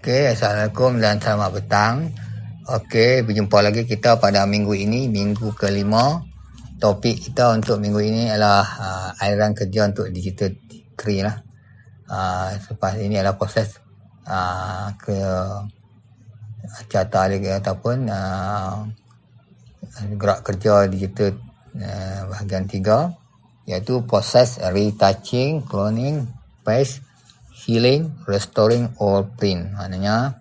Okey, Assalamualaikum dan selamat petang. Okey, berjumpa lagi kita pada minggu ini, minggu kelima. Topik kita untuk minggu ini adalah aliran kerja untuk digital degree lah. Selepas ini adalah proses ke carta ahli ataupun gerak kerja digital bahagian 3, iaitu proses retouching, cloning, paste, healing, restoring or print. Maknanya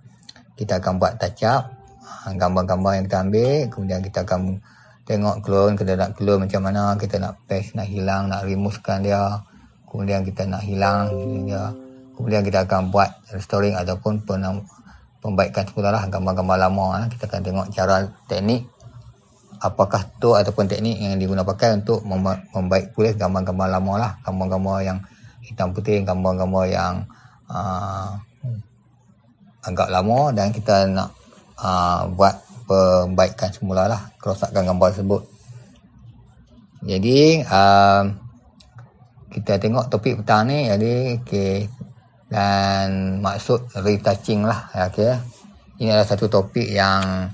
kita akan buat touch up gambar-gambar yang kita ambil, kemudian kita akan tengok clone, kita nak clone macam mana, kita nak paste, nak hilang, nak removekan dia, kemudian kita nak hilang dia, kemudian kita akan buat restoring ataupun pembaikan semula lah gambar-gambar lama. Kita akan tengok cara teknik, apakah tu ataupun teknik yang diguna pakai untuk membaik pulih gambar-gambar lama lah, gambar-gambar yang hitam putih, gambar-gambar yang agak lama, dan kita nak buat perbaikan semula lah kerosakan gambar tersebut. Jadi kita tengok topik petang ni, jadi dan maksud retouching lah. Ini adalah satu topik yang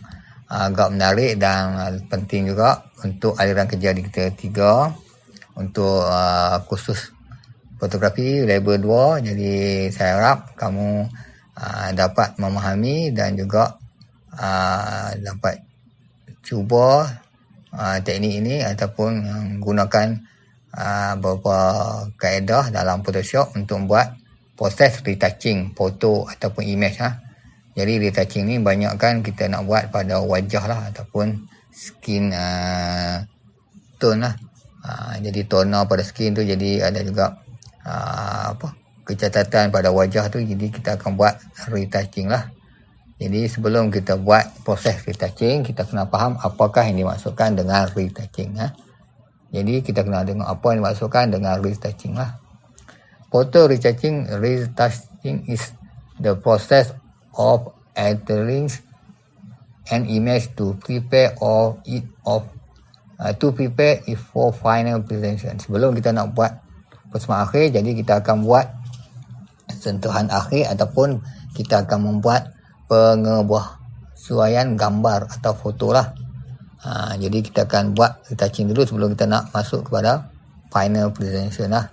agak menarik dan penting juga untuk aliran kerja di kita 3 untuk kursus fotografi level 2. Jadi saya harap kamu dapat memahami dan juga dapat cuba teknik ini ataupun gunakan beberapa kaedah dalam Photoshop untuk membuat proses retouching foto ataupun image. Jadi retouching ni banyak kan kita nak buat pada wajah lah ataupun skin tone lah. Jadi toner pada skin tu, jadi ada juga kecacatan pada wajah tu, jadi kita akan buat retouching lah. Jadi sebelum kita buat proses retouching, kita kena faham apakah yang dimaksudkan dengan retouching. Jadi kita kena tengok apa yang dimaksudkan dengan retouching lah. Photo retouching is the process of altering an image to prepare it for final presentation. Sebelum kita nak buat persembahan akhir, jadi kita akan buat sentuhan akhir ataupun kita akan membuat pengesuaian gambar atau foto lah. Jadi kita akan buat retouching dulu sebelum kita nak masuk kepada final presentation lah.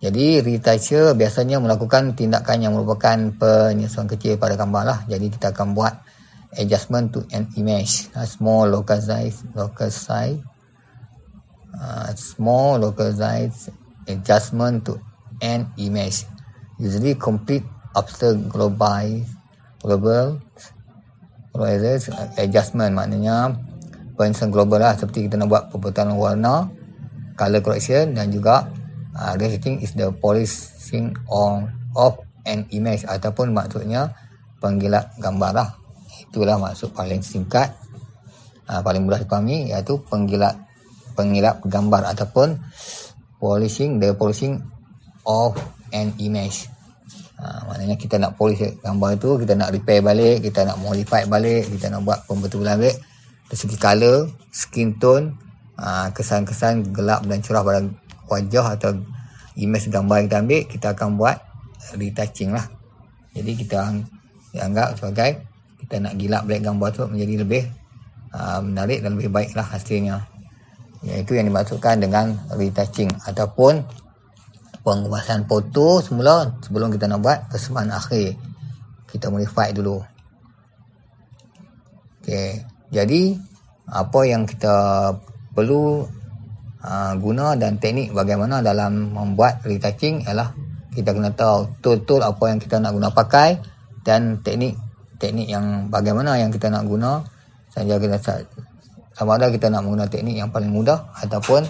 Jadi retoucher biasanya melakukan tindakan yang merupakan penyesuaian kecil pada gambar lah. Jadi kita akan buat adjustment to an image, small localized adjustment to an image, usually complete after global adjustment. Maknanya penyesuaian global lah, seperti kita nak buat pembetalan warna, color correction, dan juga retouching is the polishing of an image ataupun maksudnya penggilap gambar lah. Itulah maksud paling singkat, paling mudah dipahami, iaitu penggilap gambar ataupun polishing of an image. Maknanya kita nak polish gambar itu, kita nak repair balik, kita nak modify balik, kita nak buat pembetulan balik dari segi color, skin tone, kesan-kesan gelap dan cerah pada wajah atau image gambar yang kita ambil, kita akan buat retouching lah. Jadi kita anggap sebagai kita nak gilap balik gambar tu menjadi lebih menarik dan lebih baik lah hasilnya. Iaitu yang dimaksudkan dengan retouching ataupun pengubahan foto semula sebelum kita nak buat persembahan akhir. Kita modify dulu. Jadi apa yang kita perlu guna dan teknik bagaimana dalam membuat retouching ialah kita kena tahu betul-betul apa yang kita nak guna pakai, dan teknik yang bagaimana yang kita nak guna. Sama ada kita nak menggunakan teknik yang paling mudah ataupun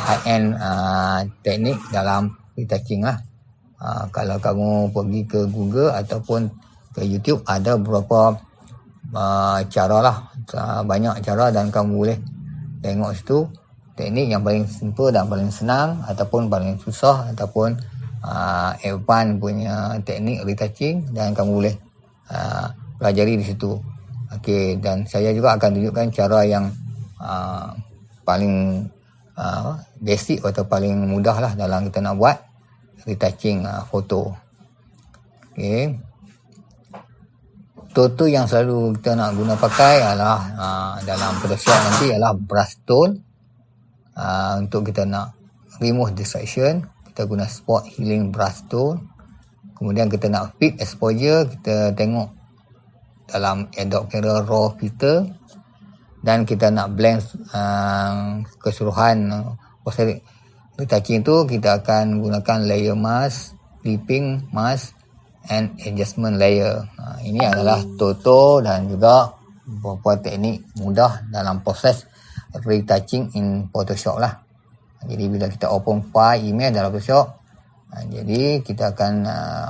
high-end teknik dalam retouching lah. Kalau kamu pergi ke Google ataupun ke YouTube, ada beberapa cara lah, banyak cara, dan kamu boleh tengok situ teknik yang paling simple dan paling senang ataupun paling susah ataupun advance punya teknik retouching, dan kamu boleh pelajari di situ. Dan saya juga akan tunjukkan cara yang paling basic atau paling mudah lah dalam kita nak buat retouching foto. Toto yang selalu kita nak guna pakai adalah dalam Photoshop nanti adalah brush tool. Untuk kita nak remove distraction, kita guna spot healing brush tool. Kemudian kita nak peak exposure, kita tengok dalam Adobe Camera Raw filter. Dan kita nak blend keseluruhan proses retouching tu, kita akan gunakan layer mask, clipping mask and adjustment layer. Ini adalah Toto dan juga beberapa teknik mudah dalam proses retouching in Photoshop lah. Jadi bila kita open file image dalam Photoshop, jadi kita akan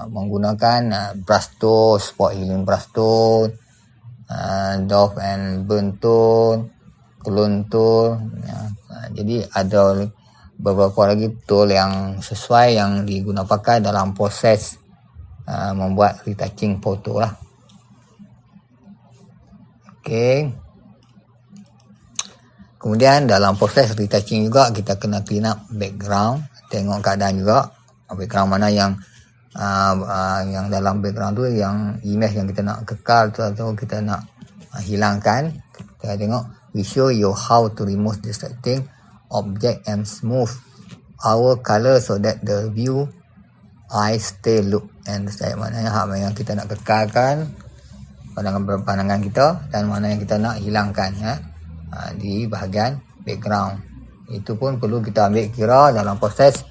menggunakan brush tool, spot healing brush tool, Dove and Burn tool, clone tool. Jadi ada beberapa lagi tool yang sesuai yang digunakan pakai dalam proses membuat retouching foto lah. Okey. Kemudian dalam proses retouching juga kita kena clean up background, tengok keadaan juga background mana yang dalam background tu yang image yang kita nak kekal atau kita nak hilangkan. Kita tengok, we show you how to remove distracting object and smooth our color so that the view eye stay look and stay. Maknanya yang kita nak kekalkan pandangan kita dan mana yang kita nak hilangkan di bahagian background. Itu pun perlu kita ambil kira dalam proses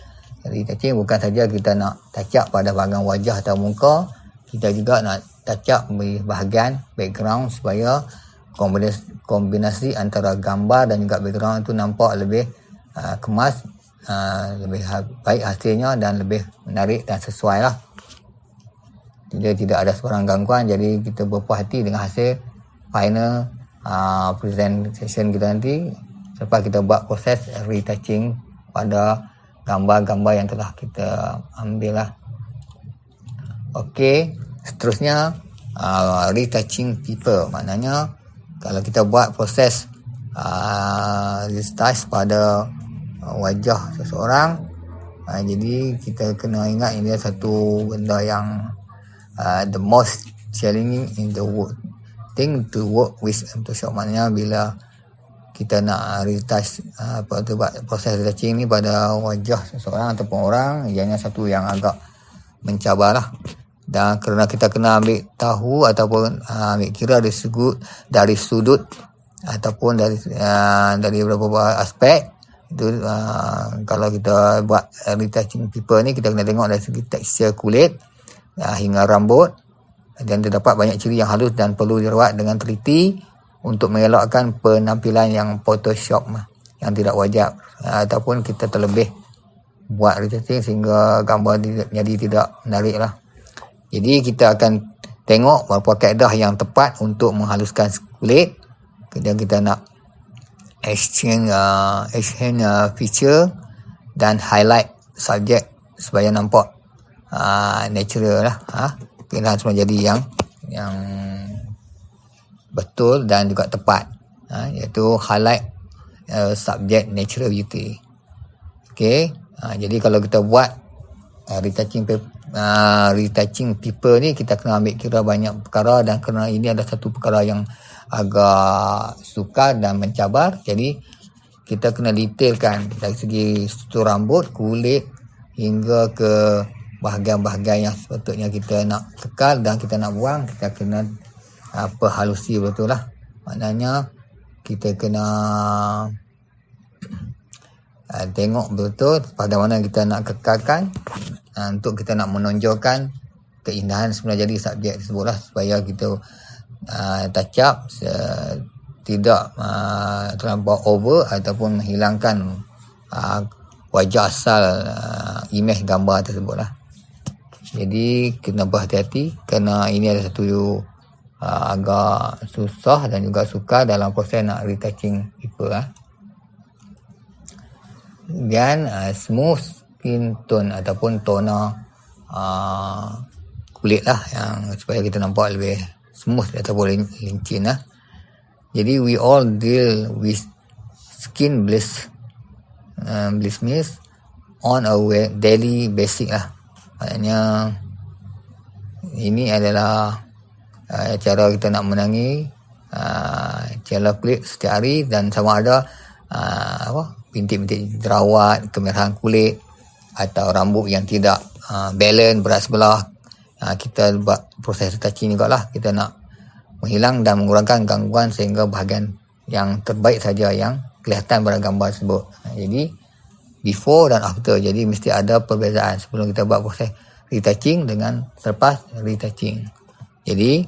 retouching. Bukan saja kita nak touch up pada bahagian wajah atau muka, kita juga nak touch up di bahagian background supaya kombinasi antara gambar dan juga background itu nampak lebih kemas, lebih baik hasilnya dan lebih menarik dan sesuai lah. Tidak ada sebarang gangguan, jadi kita berpuas hati dengan hasil final presentation kita nanti selepas kita buat proses retouching pada gambar-gambar yang telah kita ambil lah. Okey, seterusnya retouching people. Maknanya kalau kita buat proses retouch pada wajah seseorang, jadi kita kena ingat ini satu benda yang the most challenging in the world thing to work with Photoshop. Maknanya bila kita nak retouch buat proses retouching ni pada wajah seseorang ataupun orang, ianya satu yang agak mencabar lah. Dan kerana kita kena ambil tahu ataupun ambil kira dari sudut ataupun dari beberapa aspek itu. Kalau kita buat retouching people ni, kita kena tengok dari segi tekstur kulit hingga rambut, dan terdapat banyak ciri yang halus dan perlu dirawat dengan teliti untuk mengelakkan penampilan yang Photoshop yang tidak wajar, ataupun kita terlebih buat retouching sehingga gambar jadi tidak menarik lah. Jadi kita akan tengok beberapa kaedah yang tepat untuk menghaluskan kulit. Kemudian kita nak exchange feature dan highlight subjek supaya nampak natural lah. Kena semua jadi yang betul dan juga tepat, iaitu highlight subject natural beauty. Okey, jadi kalau kita buat retouching people ni, kita kena ambil kira banyak perkara, dan kerana ini adalah satu perkara yang agak sukar dan mencabar, jadi kita kena detailkan dari segi struktur rambut, kulit hingga ke bahagian-bahagian yang sepatutnya kita nak kekal dan kita nak buang. Kita kena perhalusi betul lah. Maknanya kita kena tengok betul pada mana kita nak kekalkan untuk kita nak menonjolkan keindahan sebenarnya jadi subjek tersebut lah, supaya kita touch up tidak terlampau over ataupun menghilangkan wajah asal image gambar tersebut lah. Jadi kena berhati-hati kerana ini adalah satu agak susah dan juga sukar dalam proses nak retouching people lah. Dan smooth skin tone ataupun tona kulit lah, yang supaya kita nampak lebih smooth ataupun licin lah. Jadi we all deal with skin blemish on a daily basic lah. Maknanya ini adalah cara kita nak menangi cara kulit setiap hari, dan sama ada bintik-bintik jerawat, kemerahan kulit atau rambut yang tidak balance berat sebelah. Kita buat proses retouching jugalah. Kita nak menghilang dan mengurangkan gangguan sehingga bahagian yang terbaik saja yang kelihatan pada gambar tersebut. Jadi before dan after, jadi mesti ada perbezaan sebelum kita buat proses retouching dengan selepas retouching. Jadi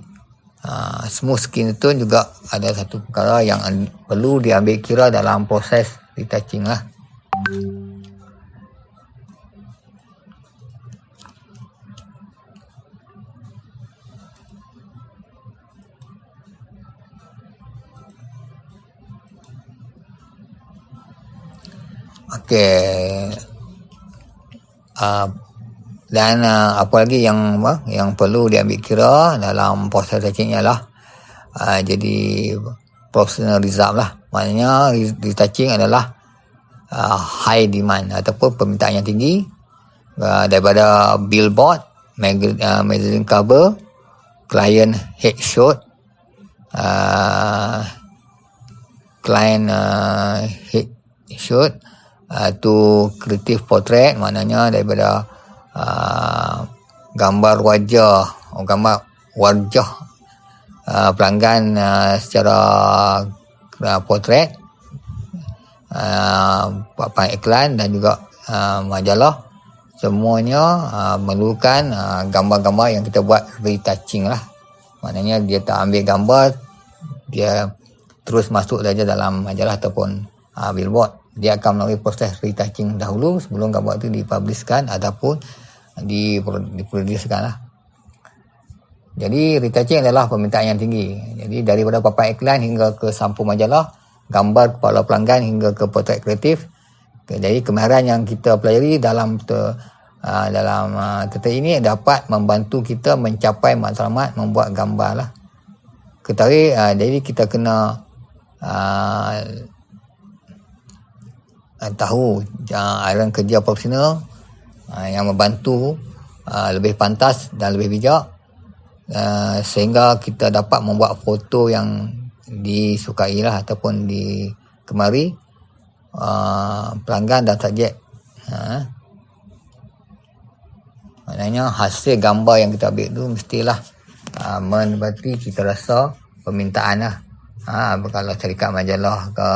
smooth skin tone juga ada satu perkara yang perlu diambil kira dalam proses retouching lah. Okey. Dan apa lagi yang perlu diambil kira dalam proses retouching ialah jadi professional result lah. Maknanya retouching adalah high demand ataupun permintaan yang tinggi daripada billboard, magazine cover, client headshot, to creative portrait, maknanya daripada gambar wajah pelanggan secara portrait, papan iklan dan juga majalah, semuanya memerlukan gambar-gambar yang kita buat retouching lah. Maknanya dia tak ambil gambar, dia terus masuk saja dalam majalah ataupun billboard. Dia akan melalui proses retouching dahulu sebelum gambar itu dipublishkan ataupun diproducekan lah. Jadi retouching adalah permintaan yang tinggi. Jadi daripada papan iklan hingga ke sampul majalah, gambar kepala pelanggan hingga ke portrait kreatif. Jadi kemahiran yang kita pelajari dalam tetapi ini dapat membantu kita mencapai matlamat membuat gambar lah. Ketahui, jadi kita kena tahu aliran kerja profesional yang membantu lebih pantas dan lebih bijak, sehingga kita dapat membuat foto yang disukai lah ataupun digemari pelanggan dan subjek. Maknanya hasil gambar yang kita ambil tu mestilah menepati kita rasa permintaan lah. Kalau syarikat majalah ke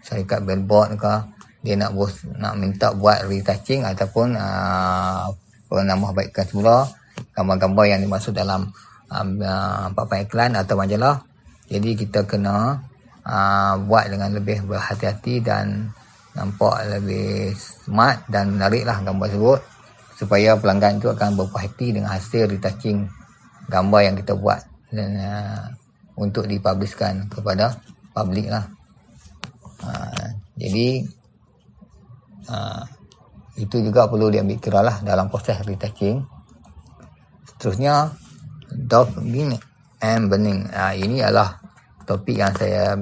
syarikat billboard ke, dia nak minta buat retouching ataupun penambahbaikan semula gambar-gambar yang dimaksud dalam papan iklan atau majalah. Jadi kita kena buat dengan lebih berhati-hati dan nampak lebih smart dan menarik lah gambar tersebut, supaya pelanggan itu akan berpuas hati dengan hasil retouching gambar yang kita buat dan untuk dipublishkan kepada publik lah. Jadi itu juga perlu diambil kira lah dalam proses retouching. Seterusnya, doffing and burning. Ini adalah topik yang saya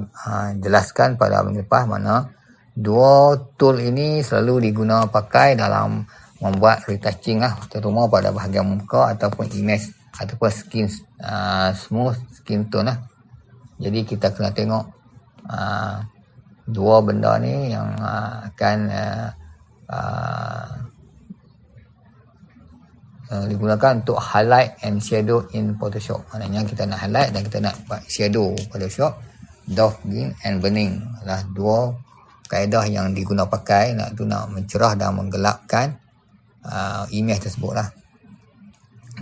jelaskan pada minggu lepas, mana dua tool ini selalu diguna pakai dalam membuat retouching lah, terutama pada bahagian muka ataupun image ataupun skin, smooth skin tone lah. Jadi kita kena tengok dua benda ni yang akan digunakan untuk highlight and shadow in Photoshop. Maknanya kita nak highlight dan kita nak buat shadow Photoshop. Doffing and burning adalah dua kaedah yang diguna pakai nak mencerah dan menggelapkan image tersebut lah.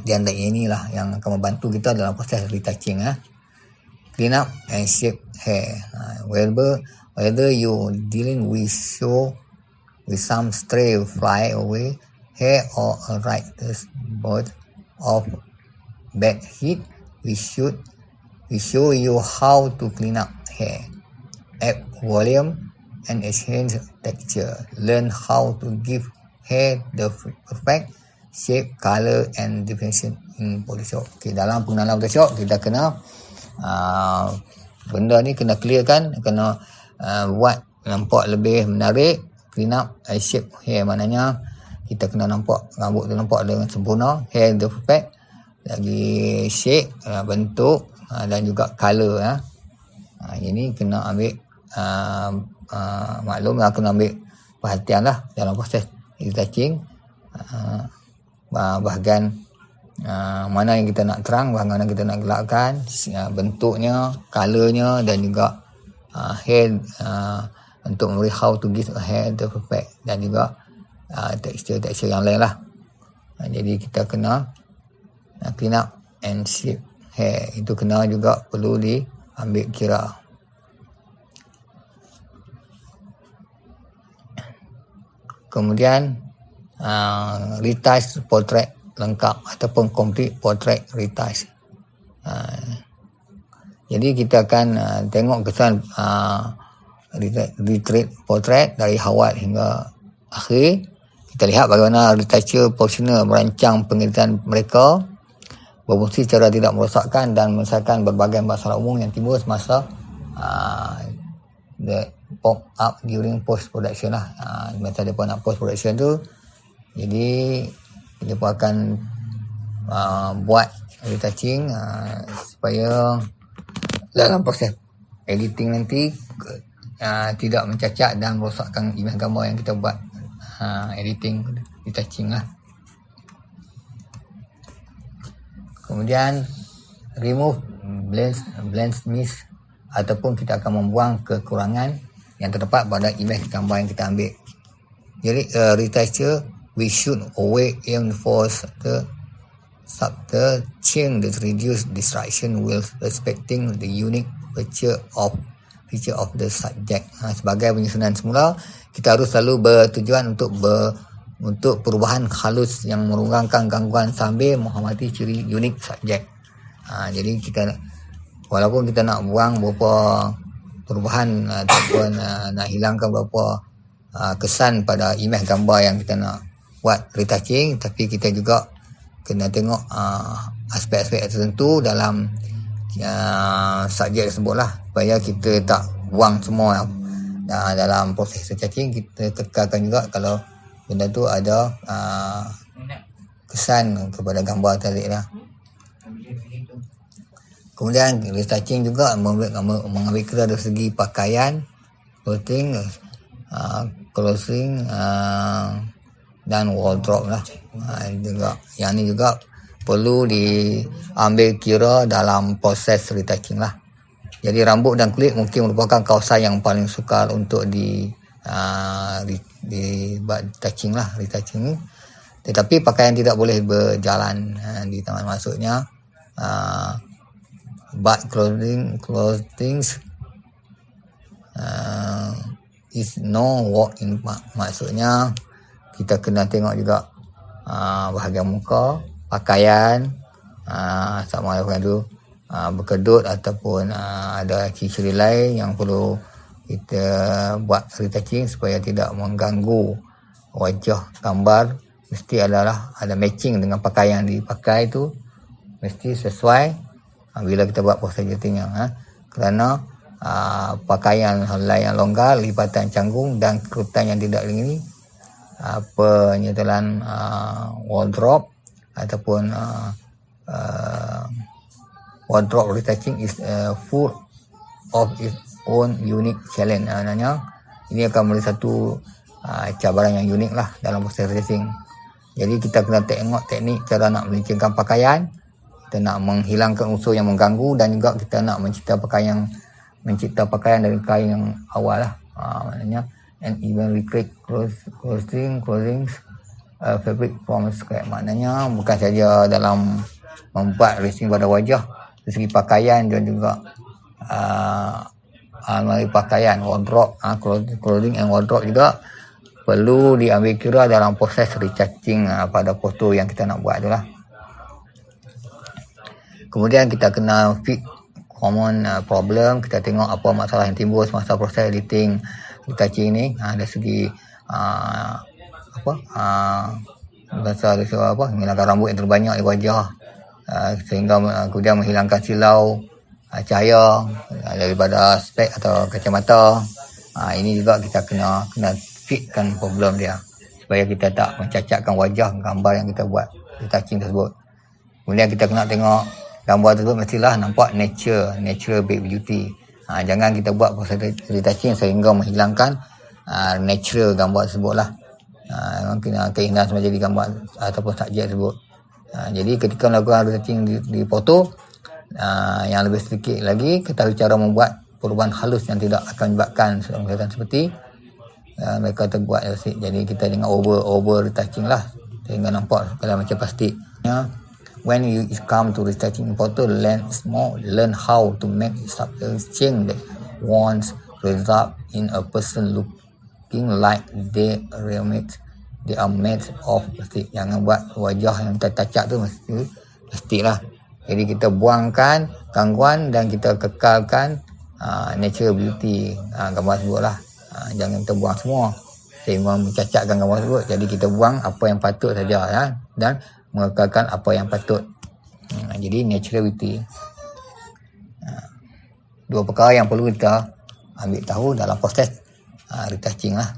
Dan inilah yang akan membantu kita dalam proses retouching. Clean up and shape hair. Whether you dealing with some stray fly away hair or a writer's bout of bad heat, we show you how to clean up hair, add volume and enhance texture. Learn how to give hair the perfect shape, color and definition in Photoshop. Okay, dalam pengenalan Photoshop kita kena benda ni kena clear kan, kena buat nampak lebih menarik. Clean up and shape hair, maknanya kita kena nampak rambut tu nampak dengan sempurna, hair the perfect, lagi shape, bentuk dan juga color. Ini kena ambil maklum lah, kena ambil perhatian lah dalam proses retouching. Bahagian mana yang kita nak terang, bahagian mana kita nak gelapkan, bentuknya, colornya dan juga hair, untuk memberi how to give a hair the perfect, dan juga tekstur-tekstur yang lain lah. Jadi kita kena clean up and shape hair, itu kena juga perlu diambil kira. Kemudian retouch portrait lengkap ataupun complete portrait retouch. Jadi kita akan tengok kesan retreat portrait dari awal hingga akhir. Kita lihat bagaimana retoucher profesional merancang pengeditan mereka berfungsi secara tidak merosakkan dan menyelesaikan berbagai masalah umum yang timbul semasa the pop up during post production lah. Masa mereka nak post production tu, jadi mereka akan buat retouching supaya dalam proses editing nanti tidak mencacat dan merosakkan imej gambar yang kita buat editing, retouching lah. Kemudian remove blemish ataupun kita akan membuang kekurangan yang terdapat pada imej gambar yang kita ambil. Jadi retoucher we should always aim for subtle change that reduce distraction while respecting the unique feature of the subject. Sebagai penyusunan semula, kita harus selalu bertujuan untuk perubahan halus yang mengurangkan gangguan sambil menghormati ciri unik subjek. Jadi kita walaupun kita nak buang beberapa perubahan ataupun nak hilangkan beberapa kesan pada imej gambar yang kita nak buat retouching, tapi kita juga kena tengok aspek-aspek tertentu dalam subjek tersebut lah, supaya kita tak buang semua dalam proses retouching. Kita tekankan juga kalau benda tu ada kesan kepada gambar tadi lah. Kemudian retouching juga mengambil kira dari segi pakaian, clothing dan wardrobe lah. Juga yang ni juga perlu diambil kira dalam proses retouching lah. Jadi rambut dan kulit mungkin merupakan kawasan yang paling sukar untuk retouching lah, retouching. Tetapi pakaian tidak boleh berjalan di tangan, maksudnya but clothing is no walk in park. Maksudnya kita kena tengok juga bahagian muka, pakaian, sama ada tu berkedut ataupun ada ciri lain yang perlu kita buat retouching supaya tidak mengganggu wajah gambar. Mesti ada matching dengan pakaian yang dipakai tu, mesti sesuai bila kita buat proses editingnya. Kerana pakaian helai yang longgar, lipatan canggung dan kerutan yang tidak ini, penyetelan wardrobe ataupun wardrobe retouching is full of its own unique challenge. Maknanya ini akan menjadi satu cabaran yang unik lah dalam proses retouching. Jadi kita kena tengok teknik cara nak melincirkan pakaian, kita nak menghilangkan unsur yang mengganggu, dan juga kita nak mencipta pakaian dari kain yang awal lah. Maknanya and even recreate clothing fabric from scratch. Maknanya bukan saja dalam membuat retouching pada wajah, dari segi pakaian dan juga almari pakaian, wardrobe, clothing and wardrobe juga perlu diambil kira dalam proses retouching pada foto yang kita nak buat tu lah. Kemudian kita kena fix common problem. Kita tengok apa masalah yang timbul semasa proses editing retouching ni, dari segi menghilangkan rambut yang terbanyak di wajah, sehingga kemudian menghilangkan silau cahaya daripada spek atau kacamata. Ini juga kita kena fixkan problem dia, supaya kita tak mencacatkan wajah gambar yang kita buat retouching tersebut. Kemudian kita kena tengok gambar tersebut mestilah nampak natural beauty. Jangan kita buat proses retouching sehingga menghilangkan natural gambar tersebut lah. Keindahan semasa jadi gambar ataupun subjek tersebut. Jadi ketika melakukan retouching di foto, yang lebih sedikit lagi, ketahui cara membuat perubahan halus yang tidak akan menyebabkan kelihatan seperti mereka terbuat resik. Jadi kita jangan over retouching lah sehingga nampak kalau macam plastik. When you come to retouching photo, learn how to make subtle change that won't result in a person looking like they are made of plastic. Jangan buat wajah yang tertacak tu mesti plastik lah. Jadi kita buangkan gangguan dan kita kekalkan natural beauty gambar tersebut lah. Jangan kita buang semua sehingga mencacatkan gambar tersebut. Jadi kita buang apa yang patut saja dan mengekalkan apa yang patut. Jadi natural beauty. Dua perkara yang perlu kita ambil tahu dalam proses retouching lah.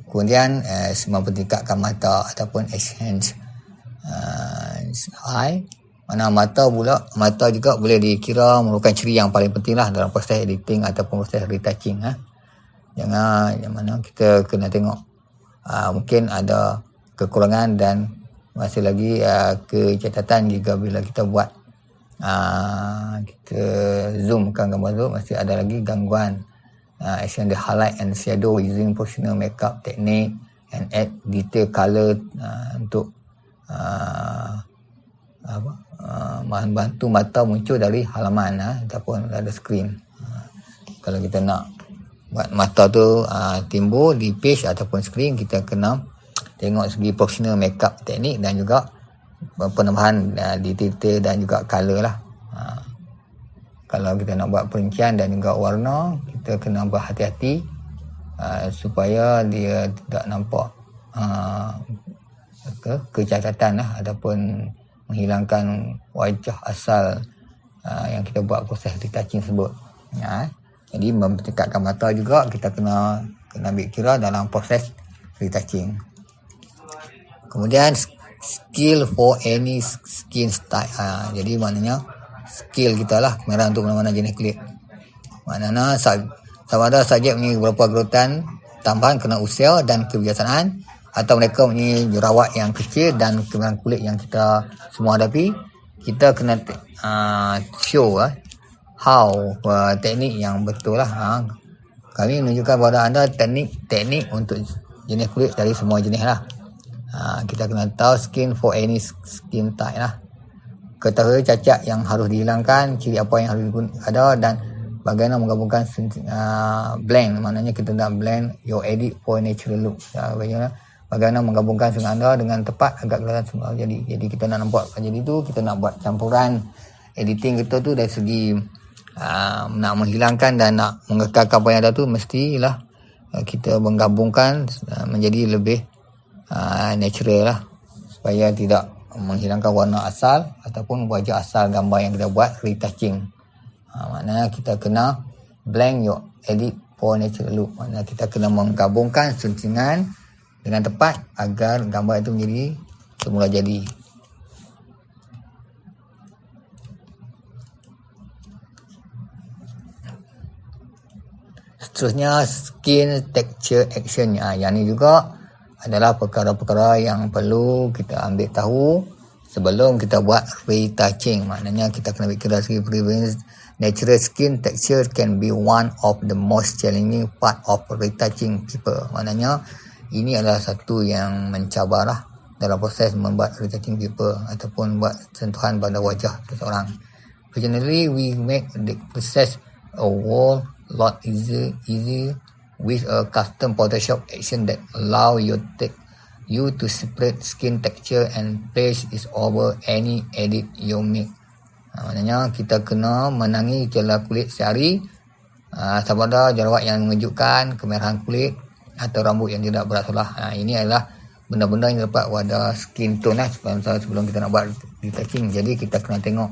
Kemudian mempertingkatkan mata ataupun enhance eye. Mana mata juga boleh dikira merupakan ciri yang paling penting lah dalam proses editing ataupun proses retouching. Jangan yang mana kita kena tengok mungkin ada kekurangan dan masih lagi kecacatan jika bila kita buat kita zoomkan gambar tu masih ada lagi gangguan. Action the highlight and shadow using professional makeup technique and add detail color untuk bantu mata muncul dari halaman ataupun dari skrin. Kalau kita nak buat mata tu timbul di page ataupun skrin, kita kena tengok segi professional makeup teknik dan juga penambahan detail dan juga color lah. Kalau kita nak buat perincian dan juga warna, kita kena berhati-hati supaya dia tidak nampak kecacatan lah ataupun menghilangkan wajah asal yang kita buat proses retouching tersebut. Jadi mempertingkatkan mata juga kita kena ambil kira dalam proses retouching. Kemudian skill for any skin style. Jadi maknanya skill kita lah kamera untuk mana-mana jenis kulit. Maknanya sama ada subjek punya beberapa kerutan tambahan kena usia dan kebiasaan, atau mereka punya jerawat yang kecil dan kemerahan kulit yang kita semua hadapi, kita kena show how teknik yang betul lah. Kami menunjukkan kepada anda teknik untuk jenis kulit dari semua jenis lah. Kita kena tahu skin for any skin type lah. Ketahui cacat yang harus dihilangkan, ciri apa yang harus ada, dan bagaimana menggabungkan blend. Maknanya kita nak blend your edit for natural look. Bagaimana menggabungkan dengan anda dengan tepat agar kelihatan semua. Jadi kita nak nampak jadi tu, kita nak buat campuran editing kita tu dari segi nak menghilangkan dan nak mengekalkan apa yang ada tu, mestilah kita menggabungkan menjadi lebih natural lah, supaya tidak menghilangkan warna asal ataupun wajah asal gambar yang kita buat retouching. Maknanya kita kena blend your edit for natural look. Maknanya kita kena menggabungkan suntingan dengan tepat agar gambar itu menjadi semula jadi. Seterusnya skin texture action. Yang ni juga adalah perkara-perkara yang perlu kita ambil tahu sebelum kita buat retouching. Maknanya kita kena fikir dari segi preference. Natural skin texture can be one of the most challenging part of retouching people. Maknanya ini adalah satu yang mencabar lah dalam proses membuat retouching people ataupun buat sentuhan pada wajah seseorang. Originally, we make the process a whole lot easier with a custom Photoshop action that allow you to separate skin texture and place it over any edit you make. Maknanya kita kena menangi gejala kulit sehari, sama ada jerawat yang mengejutkan, kemerahan kulit atau rambut yang tidak berasulah. Ini adalah benda-benda yang dapat pada skin tone lah sebelum kita nak buat retouching. Jadi kita kena tengok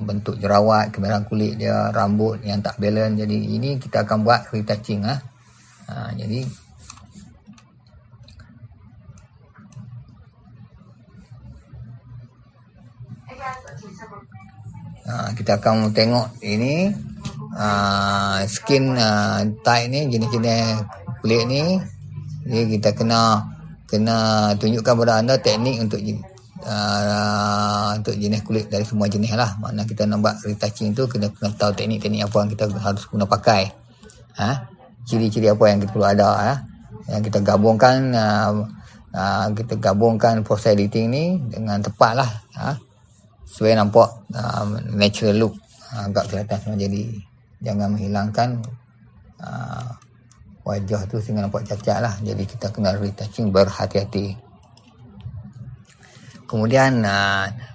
bentuk jerawat, kemerahan kulit dia, rambut yang tak balance. Jadi ini kita akan buat retouching jadi Kita akan tengok ini skin type ni, jenis-jenis kulit ni. Jadi kita kena tunjukkan kepada anda teknik untuk jenis kulit dari semua jenis lah. Maknanya kita nak buat retouching tu kena tahu teknik-teknik apa yang kita harus guna pakai. Ciri-ciri apa yang kita perlu ada. Yang kita gabungkan proses editing ni dengan tepat lah. Supaya nampak natural look, agak kelihatan semua. Jadi jangan menghilangkan wajah tu sehingga nampak cacat lah. Jadi kita kena retouching berhati-hati. Kemudian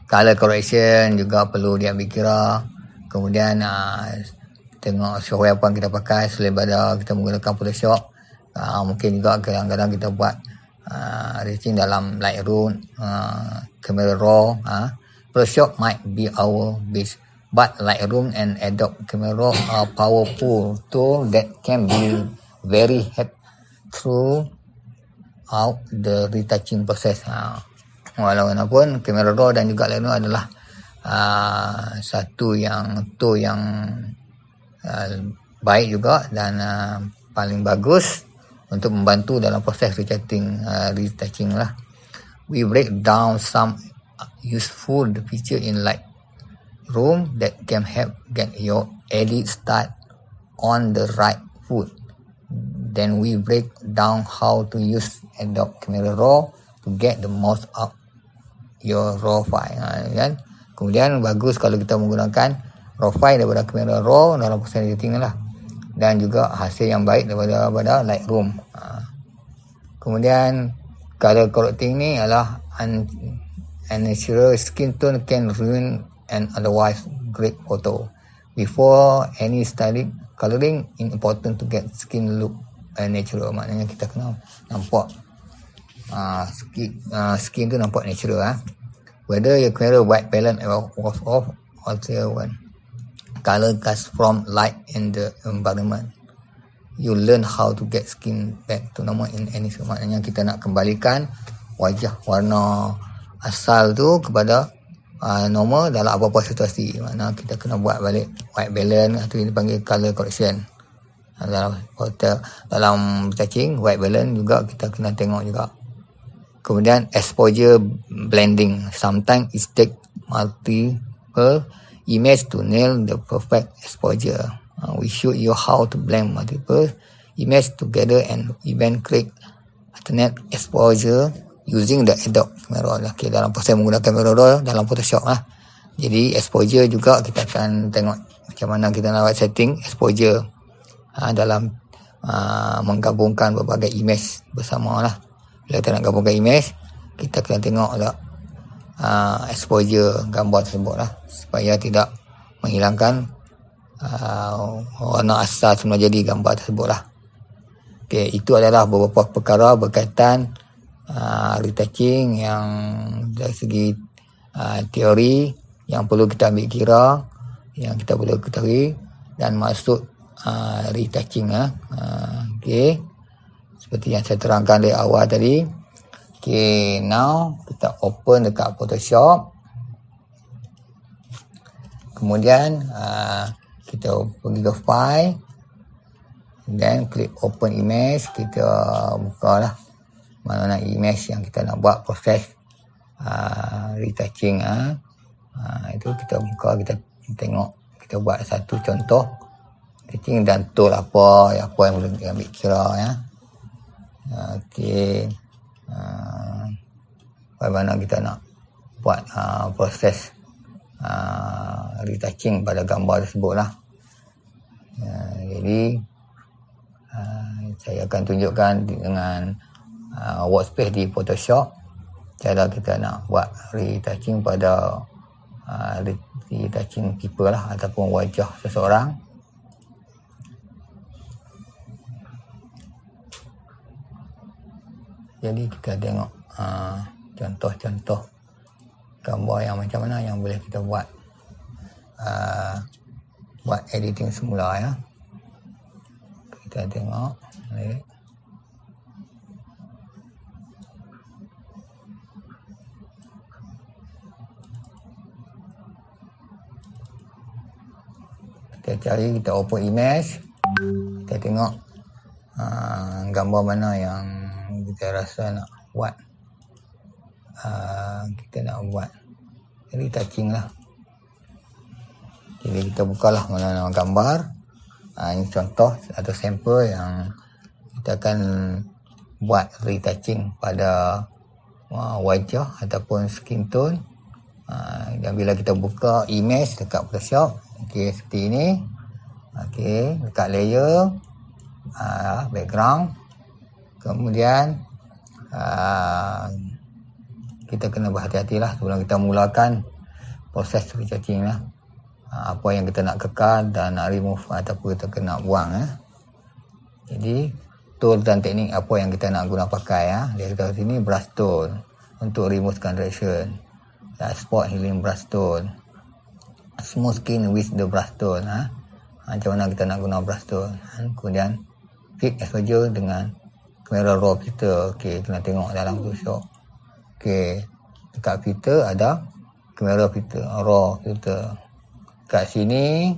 color correction juga perlu diambil kira. Kemudian tengok software apa yang kita pakai. Selain daripada kita menggunakan Photoshop, mungkin juga kadang-kadang kita buat retouching dalam Lightroom, Camera Raw. Photoshop might be our base, but Lightroom and Adobe Camera are powerful tool that can be very help throughout the retouching process. Walaupun Camera Raw dan juga Lightroom adalah satu tool yang baik juga dan paling bagus untuk membantu dalam proses retouching lah. We break down some useful feature in Lightroom that can help get your edit start on the right foot. Then we break down how to use Adobe Camera Raw to get the most out your raw file. Kan? Kemudian bagus kalau kita menggunakan raw file daripada Camera Raw dalam proses editing lah. Dan juga hasil yang baik daripada Lightroom. Kemudian color correcting ni adalah unnatural skin tone can ruin an otherwise great photo. Before any styling coloring, it's important to get skin look natural. Maknanya kita kena nampak skin tu nampak natural. Whether your camera white balance was off or when color comes from light in the environment, you learn how to get skin back to normal in any. Maknanya kita nak kembalikan wajah warna asal tu kepada normal dalam apa-apa situasi. Maknanya kita kena buat balik white balance, itu dipanggil color correction. Dalam retouching white balance juga kita kena tengok juga. Kemudian exposure blending, sometimes it take multiple image to nail the perfect exposure. We show you how to blend multiple image together and even create alternate exposure using the Adobe Camera Raw. Okay, dalam proses menggunakan Camera Raw dalam Photoshop lah. Jadi exposure juga kita akan tengok macam mana kita nak buat setting exposure dalam menggabungkan berbagai image bersama lah. Bila kita nak gabungkan image, kita kena tengok lah exposure gambar tersebut lah, supaya tidak menghilangkan warna asal semula jadi gambar tersebut lah. Okay, itu adalah beberapa perkara berkaitan retouching yang dari segi teori yang perlu kita ambil kira, yang kita perlu ketahui dan maksud retouching. Okay, seperti yang saya terangkan dari awal tadi. Okay, now kita open dekat Photoshop. Kemudian kita pergi ke file, dan klik open image. Kita buka lah mana image yang kita nak buat proses retouching. Itu kita buka, kita tengok, kita buat satu contoh retouching dan tool apa yang boleh diambil kira ya. Okey, bagaimana kita nak buat proses retouching pada gambar tersebut lah. Jadi saya akan tunjukkan dengan workspace di Photoshop cara kita nak buat retouching pada retouching people lah, ataupun wajah seseorang. Jadi kita tengok contoh-contoh gambar yang macam mana yang boleh kita buat editing semula ya. Kita tengok. Kita cari, kita open image, kita tengok gambar mana yang kita rasa nak buat. Kita nak buat retouching lah. Jadi kita bukalah mana-mana gambar. Ini contoh atau sampel yang kita akan buat retouching pada wajah ataupun skin tone. Dan bila kita buka image dekat Photoshop, okey, seperti ini. Okey, dekat layer, background. Kemudian kita kena berhati-hatilah sebelum kita mulakan proses retouching lah. Apa yang kita nak kekal dan nak remove ataupun kita kena buang. Jadi tool dan teknik apa yang kita nak guna pakai. Dia kata sini brush tool untuk removekan direction. Spot healing brush tool. Smooth skin with the brush tool. Macam mana kita nak guna brush tool. Kemudian pick exposure dengan kamera raw filter. Okey, kena tengok dalam Photoshop. Okey, dekat filter ada kamera filter, raw filter. Kat sini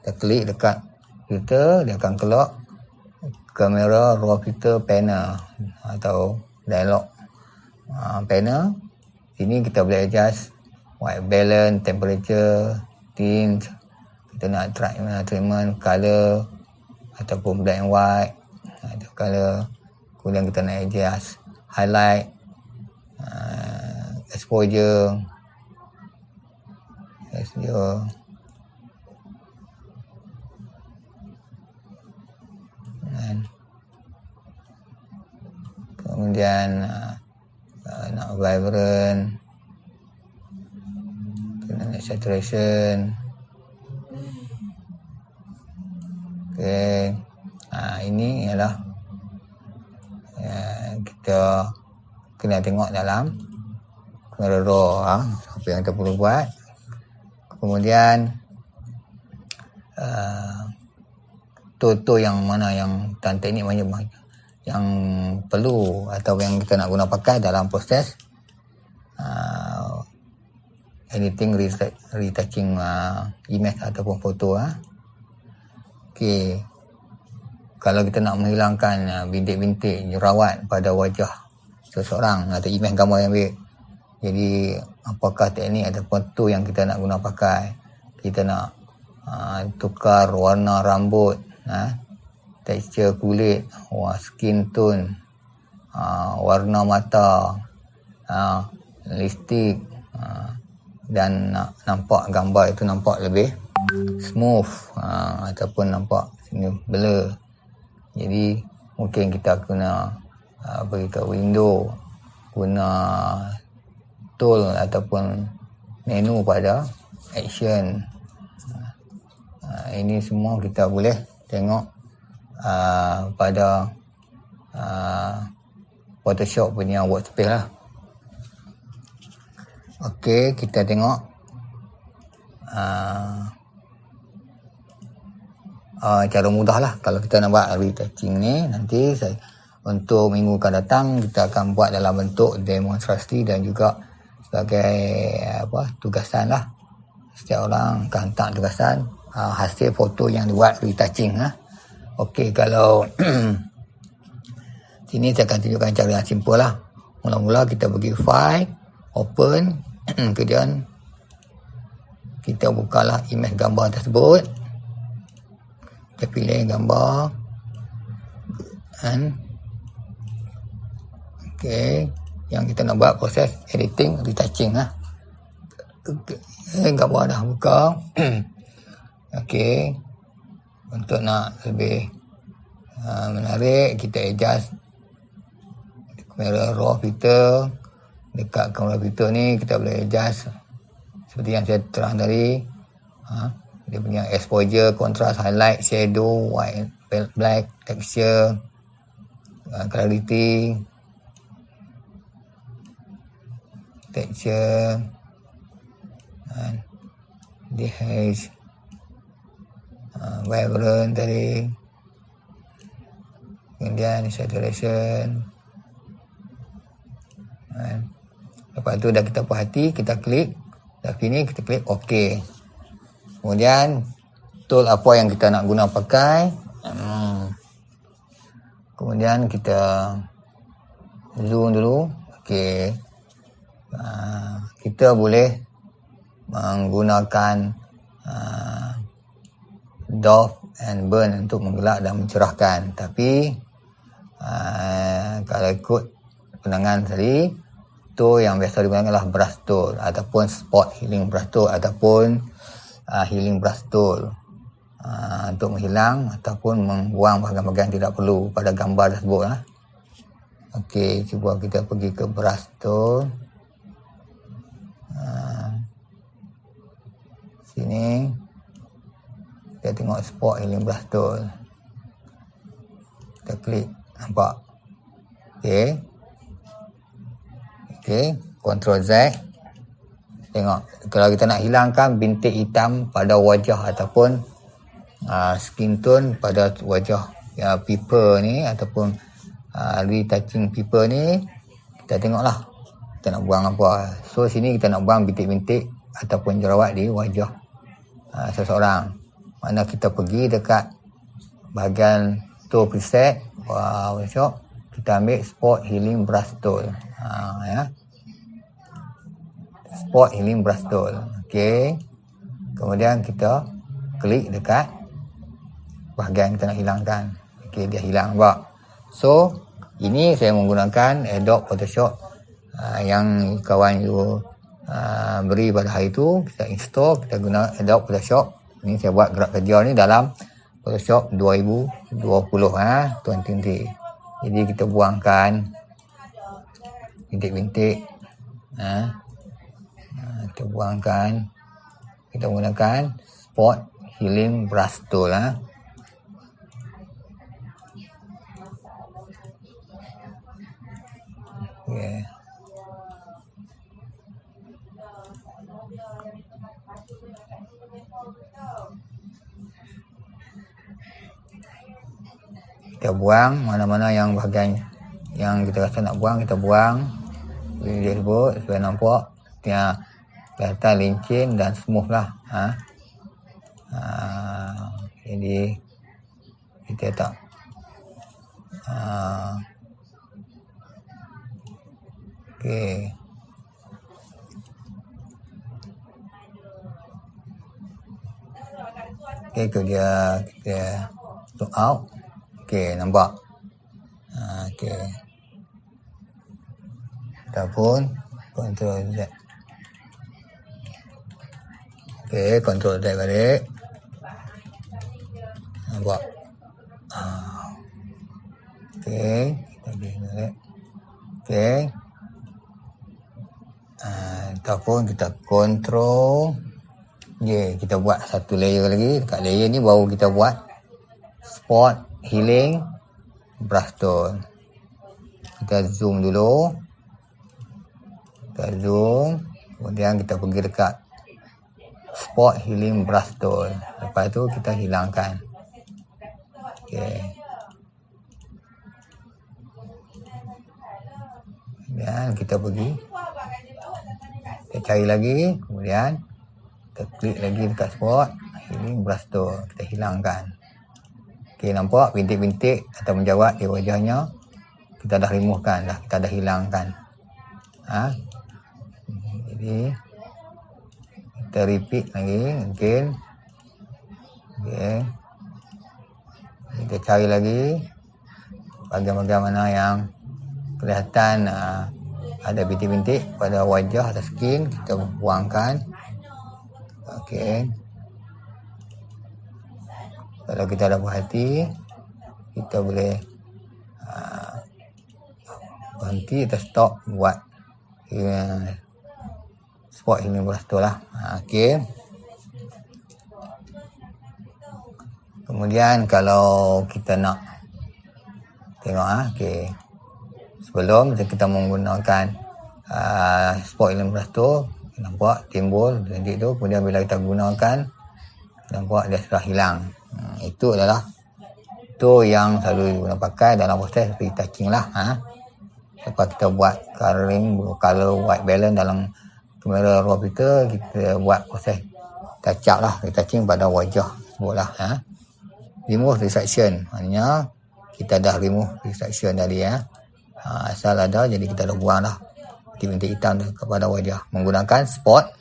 kita klik dekat filter, dia akan keluar kamera raw filter panel atau dialog panel. Sini kita boleh adjust white balance, temperature, tint. Kita nak treatment color ataupun black and white atau color. Kemudian kita nak adjust highlight, exposure. Kemudian nak vibrant, nak saturation. Okey, ini ialah kita kena tengok dalam kamera raw apa yang kita perlu buat. Kemudian tool yang mana yang dan teknik mana yang perlu atau yang kita nak guna pakai dalam proses editing, retouching image ataupun foto. Okey, kalau kita nak menghilangkan bintik-bintik jerawat pada wajah seseorang atau image gambar yang baik, jadi apakah teknik ataupun tool yang kita nak guna pakai. Kita nak tukar warna rambut, tekstur kulit, skin tone, warna mata, lipstick, dan nak nampak gambar itu nampak lebih smooth ataupun nampak sini blur. Jadi mungkin kita kena pergi ke window, guna tool ataupun menu pada action. Ini semua kita boleh tengok pada Photoshop punya workspace lah. Okey, kita tengok cara mudah lah kalau kita nak buat retouching ni. Nanti untuk minggu akan datang kita akan buat dalam bentuk demonstrasi dan juga sebagai tugasan lah. Setiap orang akan hantar tugasan hasil foto yang dibuat retouching. Okey, kalau sini saya akan tunjukkan cara yang simple lah. Mula-mula kita pergi file, open, kemudian kita bukalah image gambar tersebut. Kita pilih gambar okey, yang kita nak buat proses editing, retouching. Gambar dah buka. Okey, untuk nak lebih menarik, kita adjust kamera raw filter. Dekat kamera filter ni kita boleh adjust seperti yang saya terang tadi. Dia punya exposure, contrast, highlight, shadow, white, black, texture, clarity, texture, DH, vibrant tadi, kemudian saturation. Lepas tu dah kita puas hati, kita klik. Dah finish, kita klik OK. Kemudian tool apa yang kita nak guna pakai. Kemudian kita zoom dulu. Okey. Kita boleh menggunakan doff and burn untuk menggelap dan mencerahkan. Tapi kalau ikut pandangan tadi, tool yang biasa digunakan adalah brush tool ataupun spot healing brush tool ataupun healing brush tool untuk menghilang ataupun membuang bahagian-bahagian tidak perlu pada gambar tersebut. Okey, cuba kita pergi ke brush tool. Sini kita tengok spot healing brush tool. Kita klik, nampak? Okey. Okey, Ctrl Z. Tengok, kalau kita nak hilangkan bintik hitam pada wajah ataupun skin tone pada wajah people ni ataupun retouching people ni, kita tengoklah kita nak buang apa. So sini kita nak buang bintik-bintik ataupun jerawat di wajah seseorang. Mana kita pergi dekat bahagian tool preset workshop, kita ambil spot healing brush tool. Spot healing brush tool. Okey. Kemudian kita klik dekat bahagian kita nak hilangkan. Okey, dia hilang, nampak? So, ini saya menggunakan Adobe Photoshop yang kawan you beri pada hari tu. Kita install, kita guna Adobe Photoshop. Ini saya buat gerak kerja ni dalam Photoshop 2020 2020. Jadi kita buangkan bintik-bintik. Kita buangkan. Kita menggunakan spot healing brush tool. Okay. Kita buang mana-mana yang bahagian yang kita rasa nak buang, kita buang. Dia sebut supaya nampak dia kelihatan licin dan smooth lah. Jadi kita tak okey. Okey, itu dia kita look out. Okey, nampak? Okey. Kita pun Ctrl Z. Okey, Ctrl Z balik. Nampak? Okey, kita pergi balik. Okey. Ataupun kita Ctrl J. Kita buat satu layer lagi. Dekat layer ni baru kita buat spot healing brush tool. Kita zoom dulu. Kita zoom. Kemudian kita pergi dekat spot healing brush tool. Lepas tu kita hilangkan. Okey. Kemudian kita pergi. Kita cari lagi. Kemudian kita klik lagi dekat spot healing brush tool. Kita hilangkan. Okey, nampak bintik-bintik atau menjawat di wajahnya kita dah removekan dah, kita dah hilangkan. Jadi kita repeat lagi mungkin. Okey. Kita cari lagi bahagian-bahagian mana yang kelihatan ada bintik-bintik pada wajah atau skin, kita buangkan. Okey. Kalau kita ada berhati, kita boleh berhenti atau stop buat spot healing brush tool lah. Okey. Kemudian kalau kita nak tengok okey. Sebelum kita menggunakan spot healing brush tool, nampak timbul bintik tu, kemudian bila kita gunakan nampak dia sudah hilang. Itu adalah tool yang selalu digunakan pakai dalam proses retouching lah. Lepas kita buat coloring, color white balance dalam kamera raw filter, kita buat proses touch up lah, retouching pada wajah sebutlah. Remove distraction, maknanya kita dah remove distraction tadi asal ada, jadi kita dah buang dah bintik hitam tu kepada wajah menggunakan spot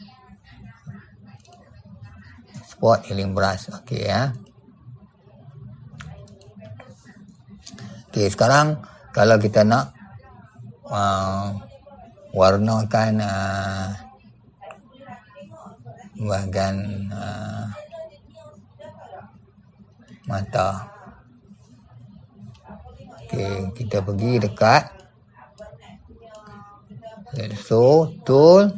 healing brush. Okey Okey, sekarang kalau kita nak warnakan bahagian mata. Okey, kita pergi dekat so tool,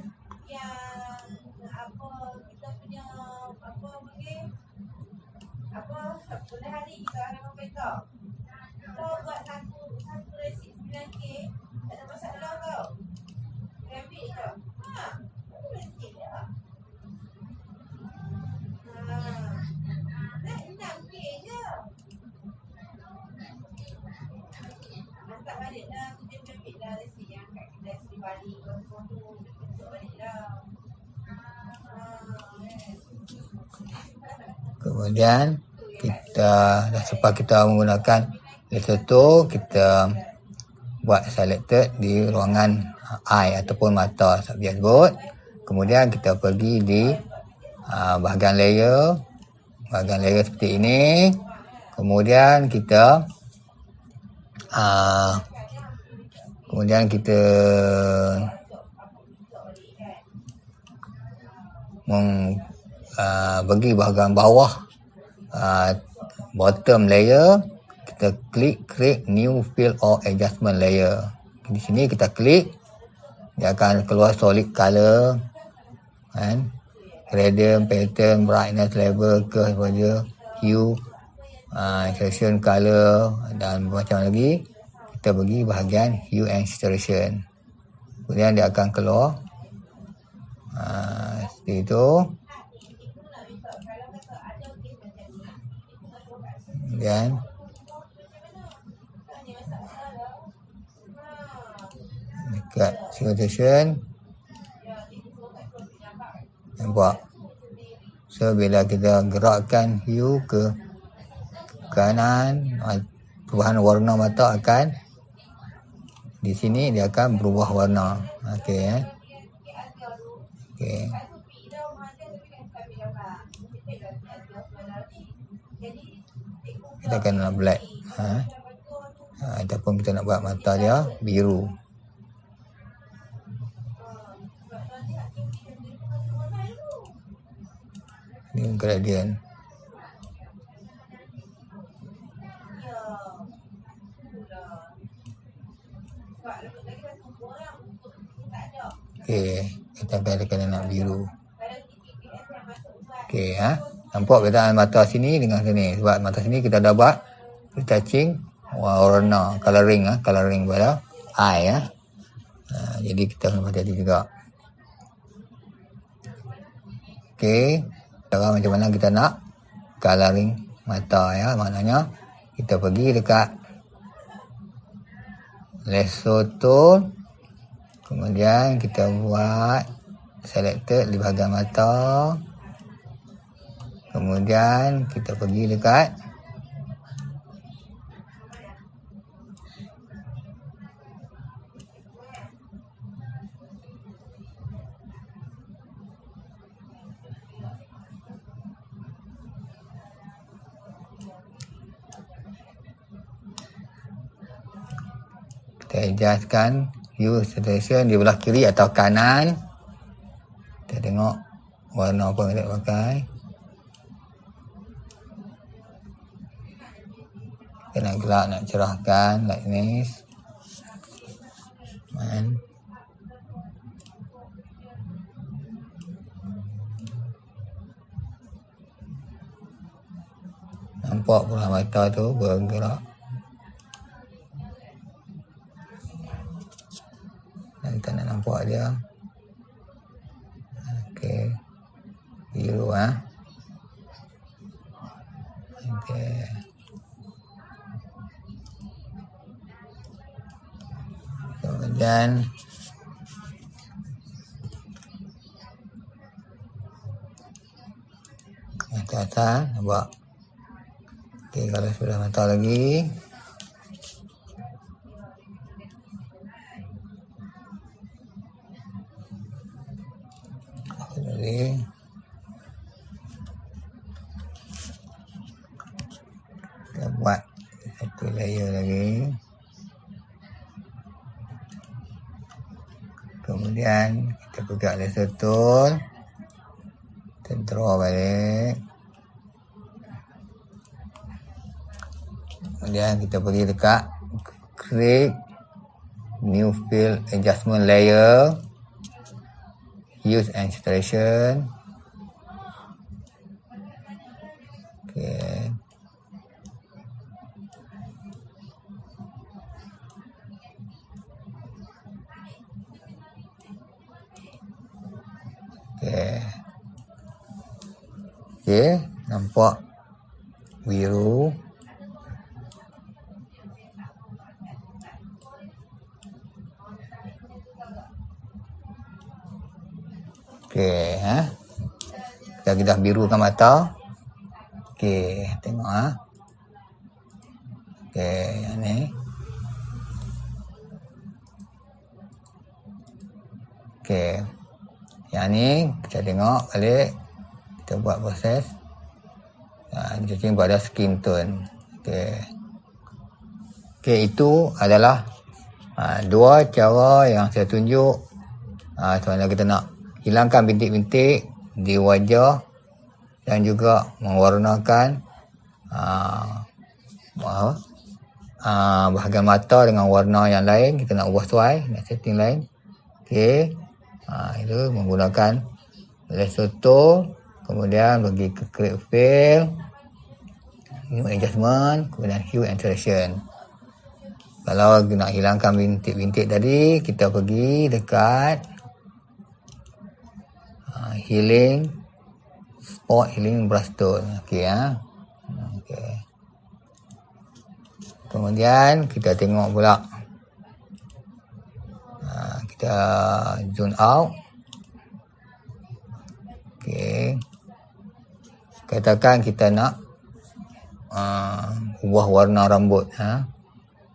kemudian kita dah sempat kita menggunakan laser tool, kita buat selected di ruangan eye ataupun mata subject good. Kemudian kita pergi di bahagian layer seperti ini. Kemudian kita bagi bahagian bawah bottom layer, kita klik create new fill or adjustment layer. Di sini kita klik, dia akan keluar solid color kan, gradient, pattern, brightness level, curve, hue, saturation color dan macam lagi. Kita pergi bahagian hue and saturation, kemudian dia akan keluar seperti itu. Kemudian dekat saturation, nampak. So bila kita gerakkan hue ke kanan, perubahan warna mata akan di sini, dia akan berubah warna. Okey kita akan nak black ataupun kita nak buat mata dia biru. Ini gradient. Okey, kita akan nak biru. Okey nampak perbezaan mata sini dengan sini. Sebab mata sini kita dah buat retouching warna, coloring pada eye jadi kita kena hati-hati juga. Okey, cara macam mana kita nak coloring mata maknanya kita pergi dekat lasso tool, kemudian kita buat selected di bahagian mata. Kemudian kita pergi dekat kita adjustkan hue saturation di belah kiri atau kanan. Kita tengok warna apa yang kita pakai. Kita nak gelap, nak cerahkan lightness. Nampak bola mata tu bergerak. Dan kita nak nampak dia. Okey. Biru Okey. Kemudian atas nampak. Okey, kalau sudah matang lagi, kita buat satu layer lagi. Kemudian kita pegang laser tool, kita draw balik. Kemudian kita pergi dekat create new fill adjustment layer, use and saturation. Okay. Okay, nampak biru. Okey, kita dah birukan mata. Okey, tengok Okey, yang ni. Okey. Yang ni kita tengok balik. Kita buat proses. Cacing pada skin tone. Okey. Okey, itu adalah dua cara yang saya tunjuk. Sebenarnya kita nak hilangkan bintik-bintik di wajah dan juga mewarnakan bahagian mata dengan warna yang lain. Kita nak ubah sesuai, nak setting lain. Okey. Itu menggunakan laser tool, kemudian pergi ke create fill, new adjustment, kemudian hue and saturation. Kalau nak hilangkan bintik-bintik tadi, kita pergi dekat healing spot healing brush tool. Okey Okey. Kemudian kita tengok pula, kita zoom out. Okey. Katakan kita nak ubah warna rambut.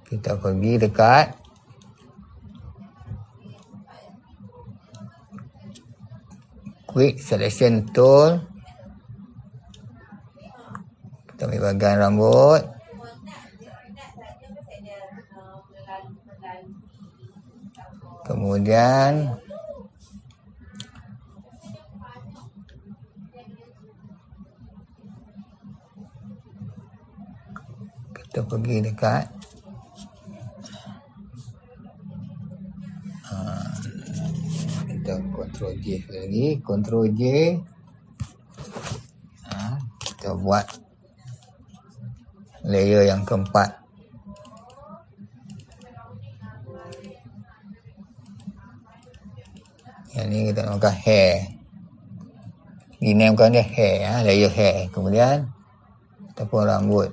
Kita pergi dekat quick selection tool. Kita ambil bahagian rambut. Kemudian kita pergi dekat kita Ctrl J lagi, Ctrl J. Kita buat layer yang keempat. Yang ni kita namakan hair. Dinamakan dia hair, layer hair. Kemudian ataupun rambut.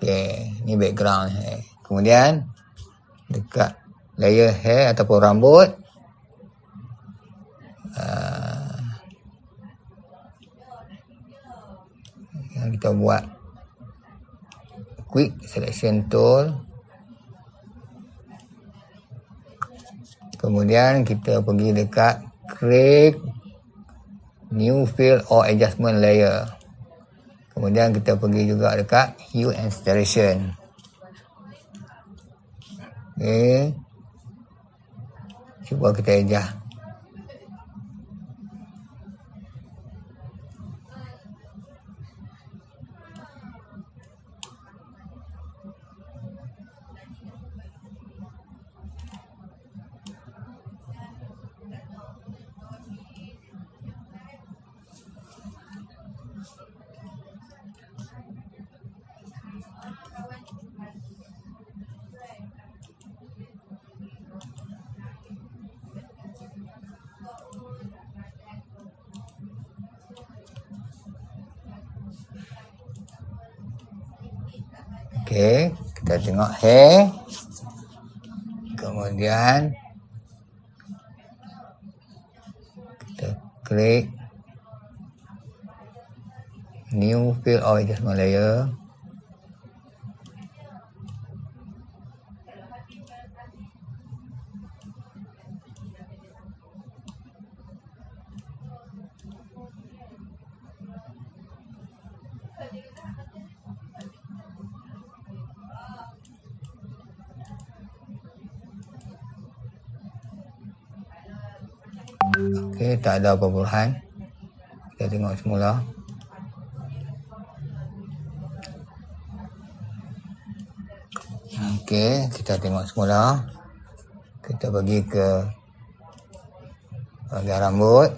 Okey, ni background hair. Kemudian dekat layer hair ataupun rambut, yang kita buat quick selection tool. Kemudian kita pergi dekat create new fill or adjustment layer. Kemudian kita pergi juga dekat hue and saturation. Okey. Cuba kita adjust. Okey, kita tengok hair. Kemudian kita klik new fill of adjustment layer. Okey, tak ada perubahan. Kita tengok semula. Okey, kita tengok semula. Kita pergi ke bahagian rambut.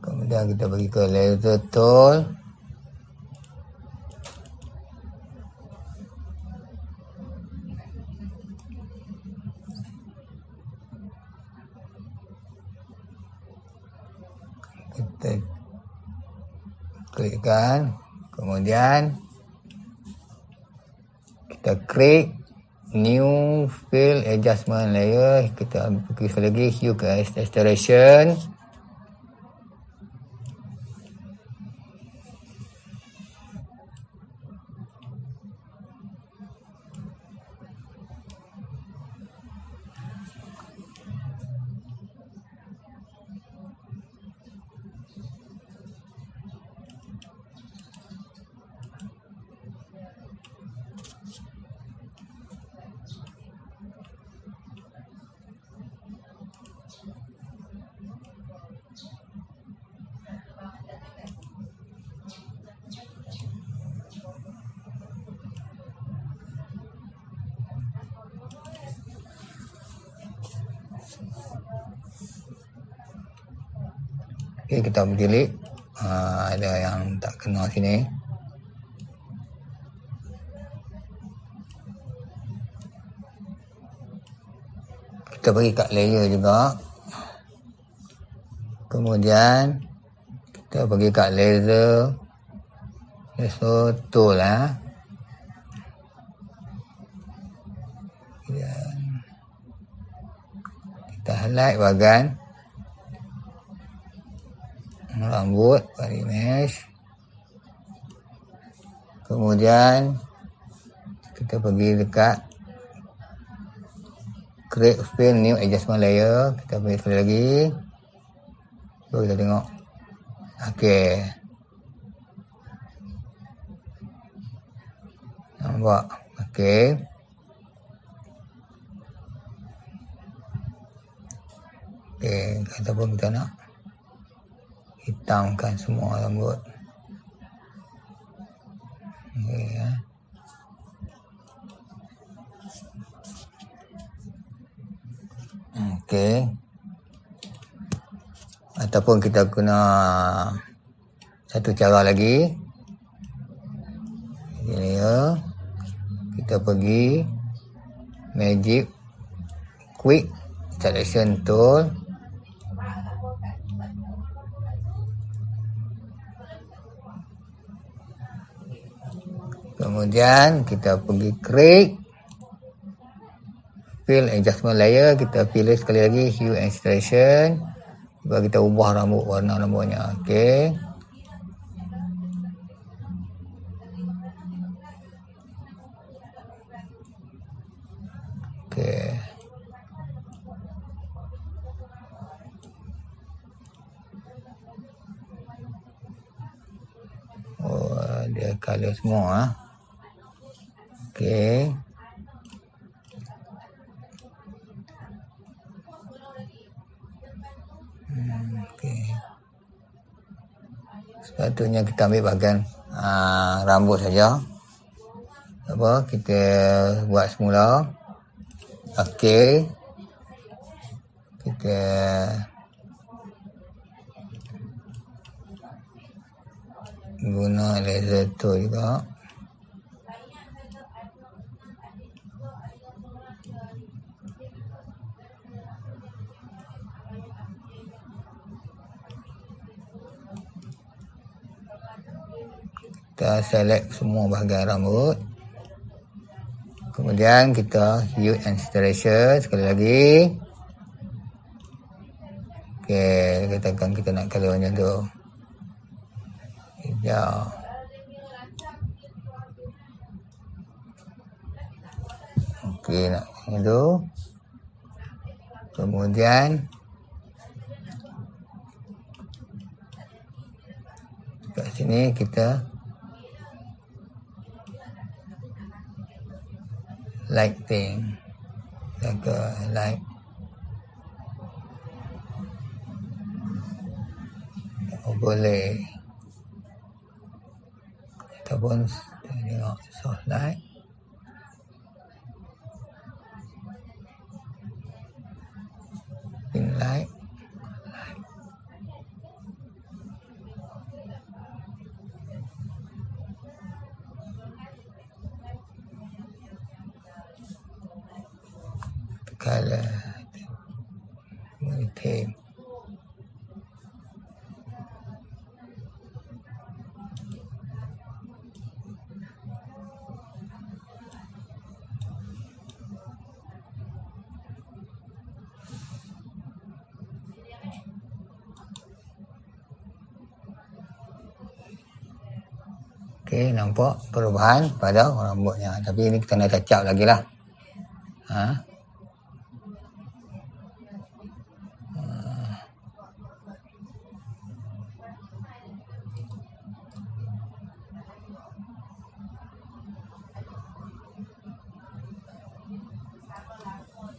Kemudian kita pergi ke laser tool. Kita klikkan, kemudian kita klik new fill adjustment layer. Kita pergi sekali lagi hue ke saturation. Okay, kita delete. Ada yang tak kena sini. Kita pergi kat layer juga. Kemudian kita pergi kat laser tool lah. Kita highlight bahagian rambut, body mesh. Kemudian kita pergi dekat create fill new adjustment layer. Kita pergi sekali lagi. Baru kita tengok. Okey. Nampak. Okey. Okey, kata pun kita nak hitamkan semua rambut. Okay, ya. Okay. Ataupun kita guna satu cara lagi. Ini ya. Kita pergi Magic Quick Selection Tool. Kemudian kita pergi create fill adjustment layer. Kita pilih sekali lagi hue and saturation. Baru kita ubah rambut, warna rambutnya. Okey. Okey. Oh, dia color semua. Okey. Okey. Sepatutnya kita ambil bahagian rambut saja. Apa? Kita buat semula. Okey. Kita guna laser tool juga. Kita select semua bahagian rambut. Kemudian kita hue and saturation sekali lagi. Okey, katakan kita nak color macam tu. Hijau. Okey, nak macam tu. Kemudian kat sini kita lighting, jaga light. Boleh ataupun tengok soft light. Pink light. Color. Theme. Okey, nampak perubahan pada rambutnya. Tapi ini kita nak touch up lagi lah.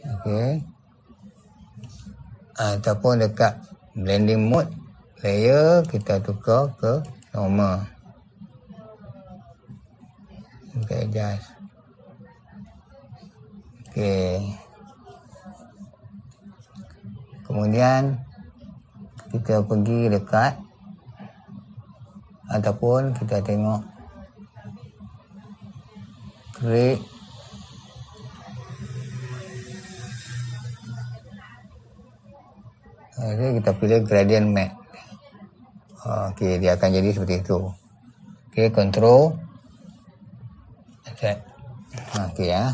Okey. Ataupun dekat blending mode, layer kita tukar ke normal. Kita adjust. Okey. Kemudian kita pergi dekat ataupun kita tengok create kita pilih gradient matte. Okey, dia akan jadi seperti itu. Okey, control set. Okey ya.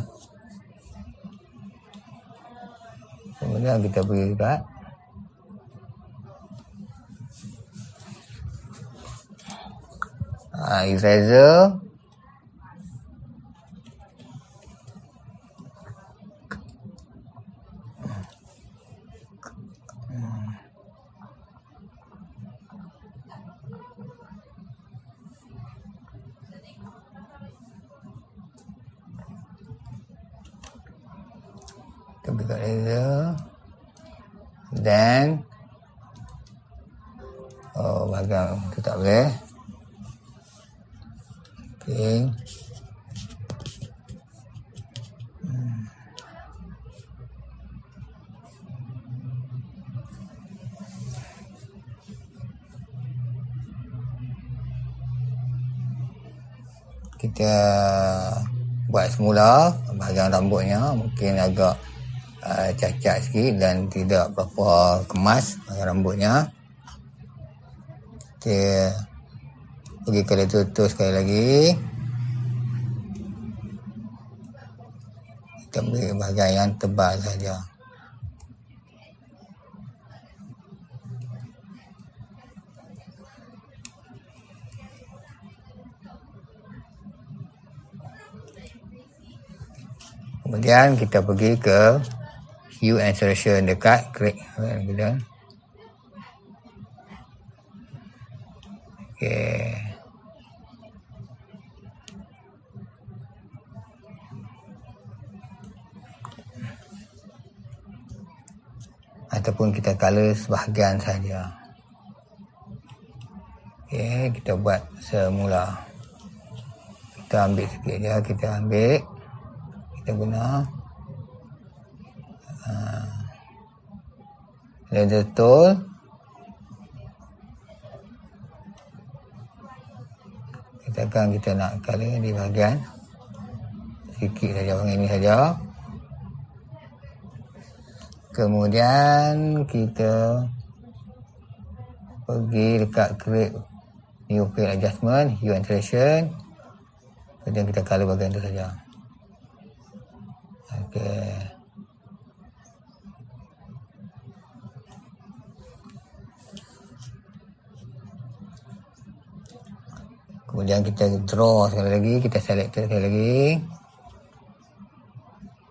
Kemudian kita pergi dekat eraser. Kita buka laser. Dan bahagian itu tak boleh. Okey. Kita buat semula bahagian rambutnya, mungkin agak cacat sikit dan tidak berapa kemas rambutnya. Kita pergi ke tutup sekali lagi. Kita ambil bahagian yang tebal saja. Kemudian kita pergi ke hue and saturation dekat create. Kemudian okey, ataupun kita color sebahagian saja. Okey, kita buat semula. Kita ambil sikit je, kita ambil, kita guna laser tool. Katakan kita nak color di bahagian sikit saja, bahagian ini saja. Kemudian kita pergi dekat create new field adjustment, hue and saturation. Kemudian kita color bahagian itu saja. Okey. Kemudian kita draw sekali lagi, kita select sekali lagi.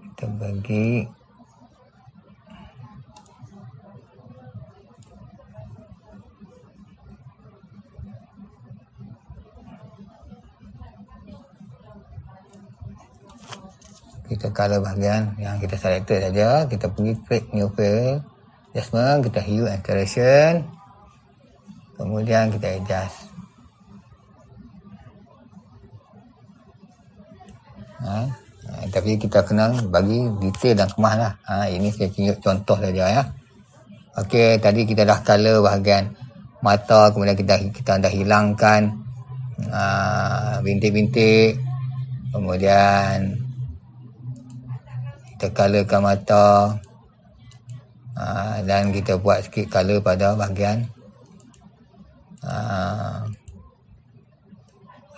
Kita bagi kita color bahagian yang kita selected saja. Kita pergi create new file, adjustment, kita hue and correction, kemudian kita adjust. Tapi kita kena bagi detail dan kemas lah. Ini saya tunjuk contoh saja ya. Okey, tadi kita dah color bahagian mata, kemudian kita dah hilangkan bintik-bintik, kemudian kita colorkan mata, dan kita buat sikit color pada bahagian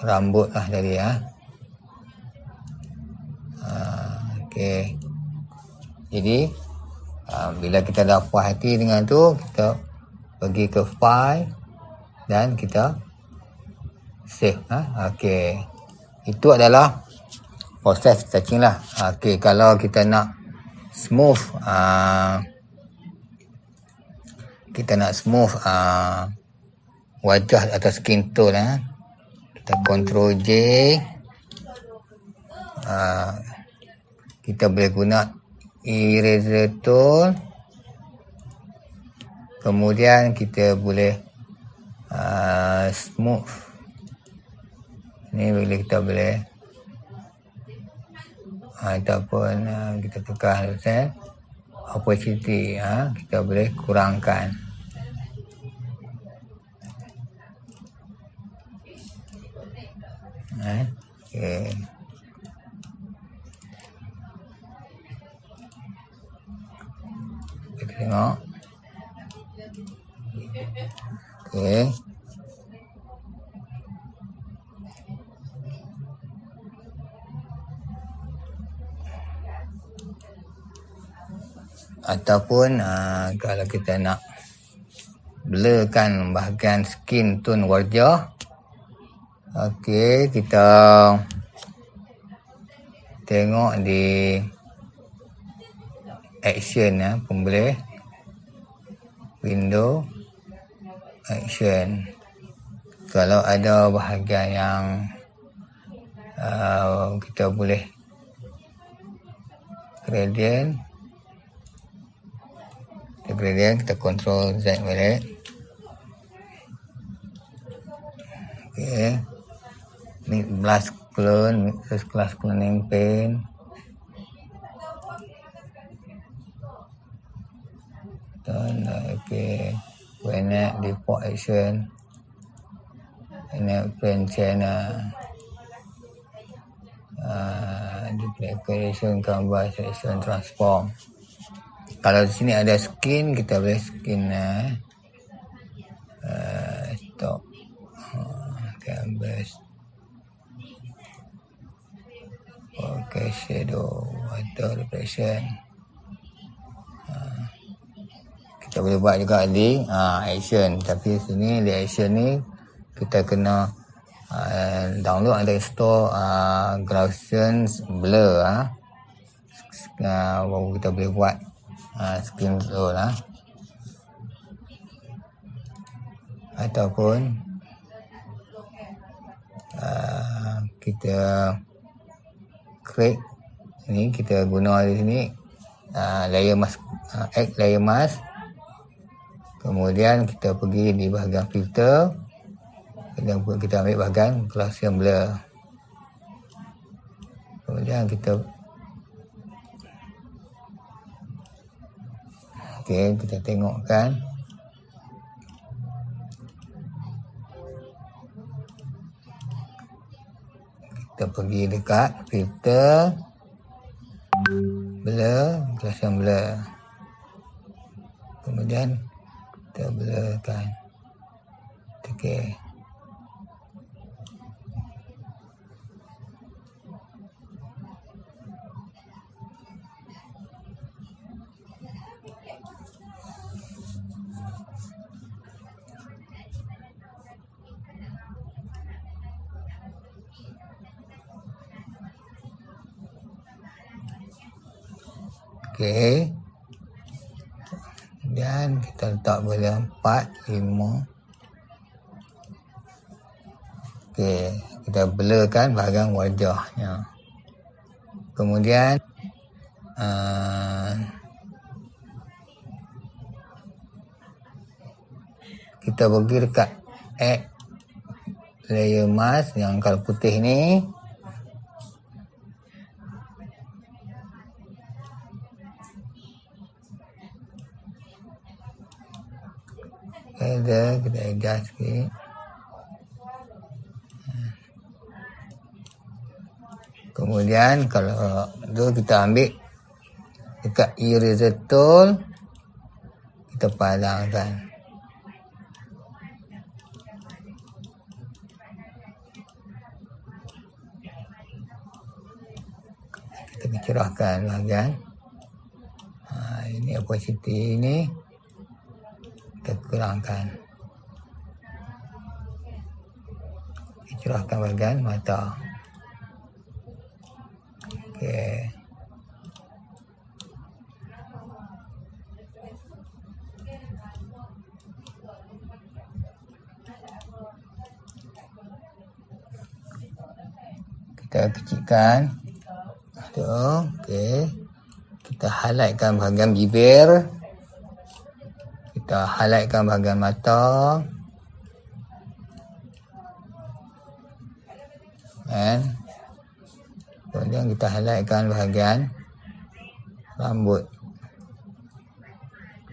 rambut lah tadi ya. Okey, jadi bila kita dah puas hati dengan tu, kita pergi ke file dan kita save. Okey, itu adalah proses touching lah. Okey, kalau kita nak smooth, wajah atau skin tone, kita Ctrl J, kita boleh guna eraser tool, kemudian kita boleh smooth ni, bila kita boleh ataupun kita tekan opacity, kita boleh kurangkan. Okey, kita tengok. Okey, ataupun kalau kita nak blurkan bahagian skin tone wajah, okey, kita tengok di action pun boleh, window action. Kalau ada bahagian yang kita boleh gradient, kita Ctrl Z balik. Okey, mix blast clone, mix class cloning pen, dan okey, enact default action, enact pen channel, duplication, gambar selection, transform. Kalau di sini ada skin, kita boleh skin stop, canvas, okay, shadow, water reflection. Kita boleh buat juga di action, tapi sini di action ni kita kena download atau install Gaussian blur, baru kita boleh buat skin blur lah. Ataupun kita create ni, kita guna di sini layer mask, add layer mask, kemudian kita pergi di bahagian filter, dan kita ambil bahagian Gaussian blur, kemudian kita kita tengokkan kita pergi dekat filter, blur, Gaussian blur, kemudian kita blurkan. Okey, Okey. Dan kita letak bila 4, 5. Okey, kita blurkan bahagian wajahnya. Kemudian kita pergi dekat add layer mask yang kalau putih ni. Kita adjust sikit. Kemudian kalau tu kita ambil dekat eraser tool, kita padangkan. Kita cerahkan bahagian. Ini opacity ni kita kurangkan. Kita cerahkan bahagian mata. Okey. Kita kecilkan. Tu, okey. Kita highlightkan bahagian bibir. Kita highlightkan bahagian mata. And kemudian kita highlightkan bahagian rambut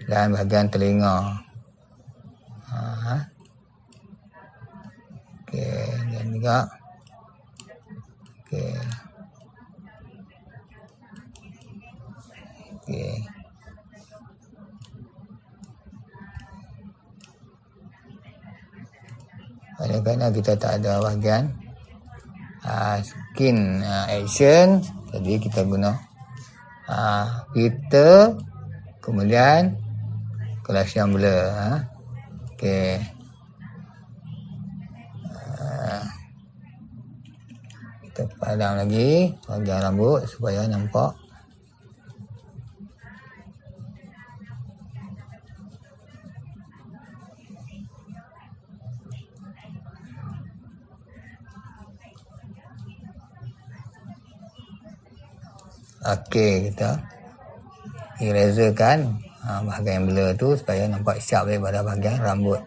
dan bahagian telinga. Okey, dan juga okey. Okey. Kadang-kadang kita tak ada bahagian skin action, jadi kita guna filter, kemudian Gaussian blur. Okey. Kita padang lagi bahagian rambut supaya nampak. Okey, kita eraserkan bahagian blur tu supaya nampak sharp daripada bahagian rambut.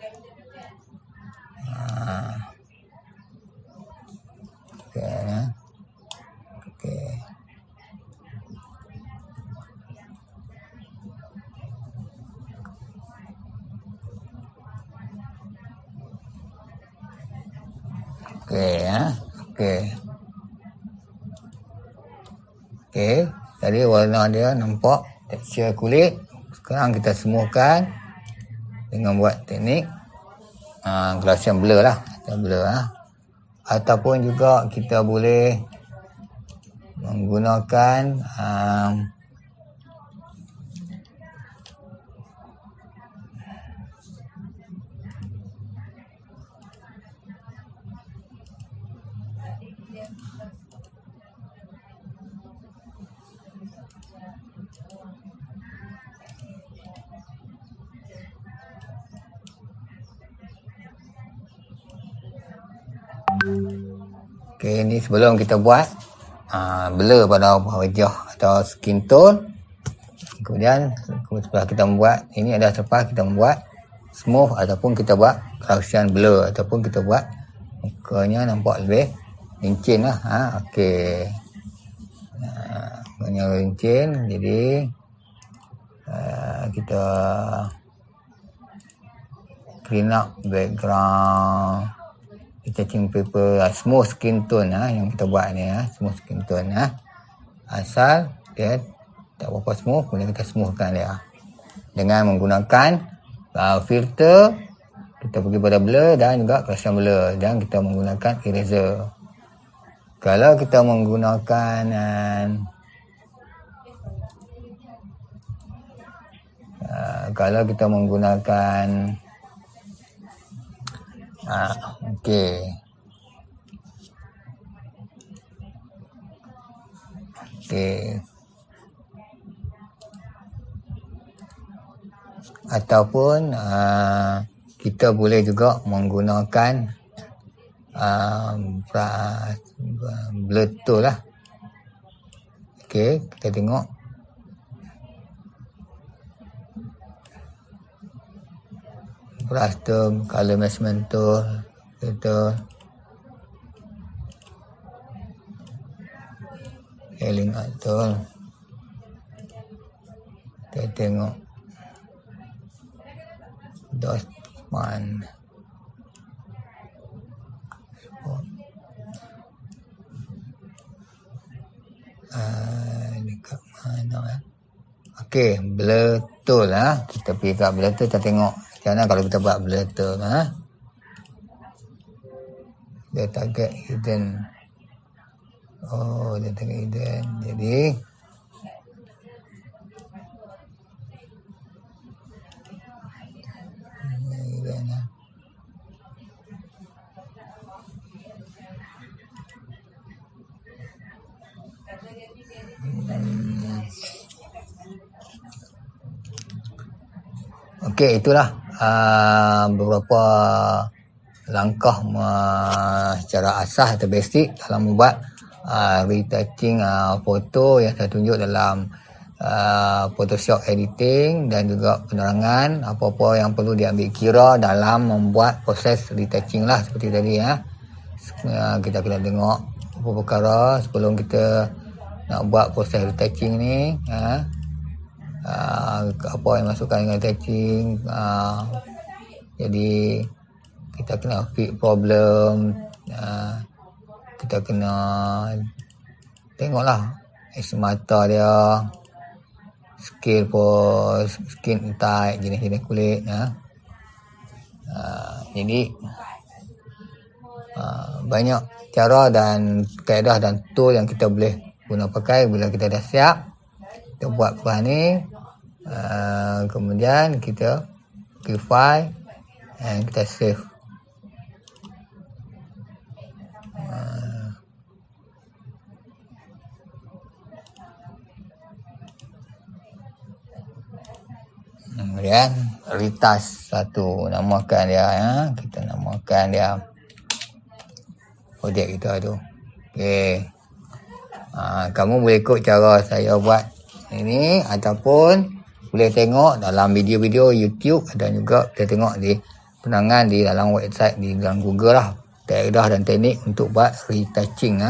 Okey. Okey. Okey, okey. Okey, tadi warna dia nampak tekstur kulit. Sekarang kita semuakan dengan buat teknik Gaussian blur lah. Blur ataupun juga kita boleh menggunakan okey, ni sebelum kita buat blur pada wajah atau skin tone. Kemudian setelah kita membuat ini adalah selepas kita membuat smooth ataupun kita buat Gaussian blur ataupun kita buat mukanya nampak lebih lincin lah. Okey. Mukanya lincin, jadi kita clean up background. Touching paper smooth skin tone yang kita buat ni smooth skin tone asal dia tak berapa smooth, kemudian kita smoothkan dia dengan menggunakan filter. Kita pergi pada blur dan juga Gaussian blur, dan kita menggunakan eraser. Kalau kita menggunakan okey. Okey. ataupun kita boleh juga menggunakan blur tool lah. Okey, kita tengok. Brush tool, color measurement tool, kita scaling out tool. Kita tengok Dotman. Dekat mana Okey, blur tool lah. Kita pergi kat blur tool, kita tengok macam mana kalau kita buat blur tool Dia target hidden. Dia target hidden. Jadi okey, itulah beberapa langkah secara asas atau basic dalam membuat retouching foto yang saya tunjuk dalam Photoshop editing, dan juga penerangan apa-apa yang perlu diambil kira dalam membuat proses retouching lah, seperti tadi kita kena tengok apa perkara sebelum kita nak buat proses retouching ni. Apa yang masukkan dengan retouching, jadi kita kena fix problem, kita kena tengoklah mata dia, skin type, jenis-jenis kulit. Jadi banyak cara dan kaedah dan tool yang kita boleh guna pakai bila kita dah siap. Kita buat perubahan ni, kemudian kita klik file dan kita save. Kemudian retouch satu, namakan dia kita namakan dia projek kita tu. Okey. Kamu boleh ikut cara saya buat ini, ataupun boleh tengok dalam video-video YouTube, dan juga boleh tengok di penangan di dalam website, di dalam Google lah, kaedah dan teknik untuk buat retouching.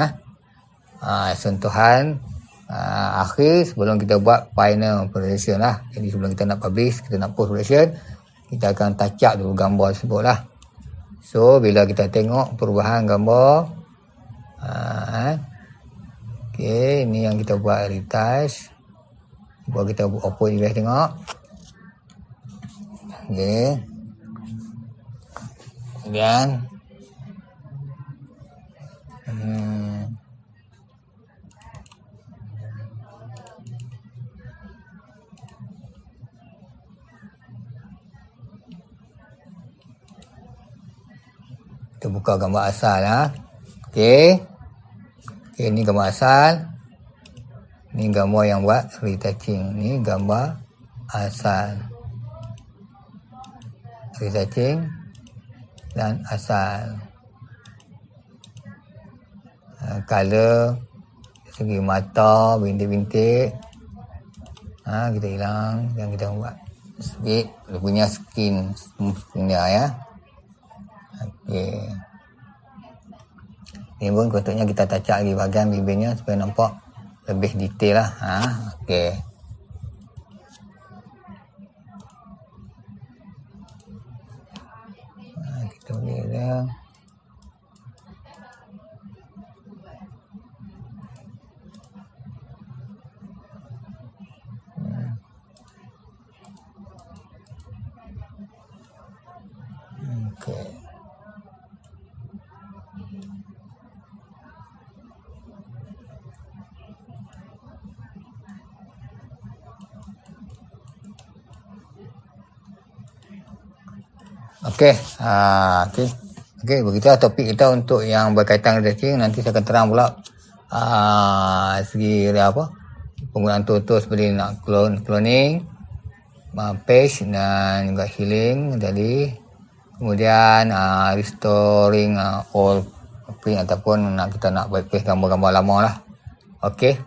Sentuhan akhir sebelum kita buat final production lah. Jadi sebelum kita nak publish, kita nak post production, kita akan touch up dulu gambar tersebut lah. So bila kita tengok perubahan gambar, okey, ni yang kita buat retouch. Buat kita open je, tengok. Okey. Kemudian kita buka gambar asal Okey. Okey, ni gambar asal. Ni gambar yang buat retouching. Ni gambar asal. Retouching dan asal. Color segi mata, bintik-bintik. Kita hilang dan kita buat sikit dia punya skin dia Okey. Ini pun patutnya kita touch up lagi bahagian bibirnya supaya nampak lebih detail lah. Okey. Kita boleh dia. Okey. Okey, okey, begitulah topik kita untuk yang berkaitan dengan retouching. Nanti saya akan terang pula segi apa penggunaan tool seperti nak cloning, page dan juga healing tadi. Kemudian restoring all print ataupun kita nak bypass gambar-gambar lama lah. Okey.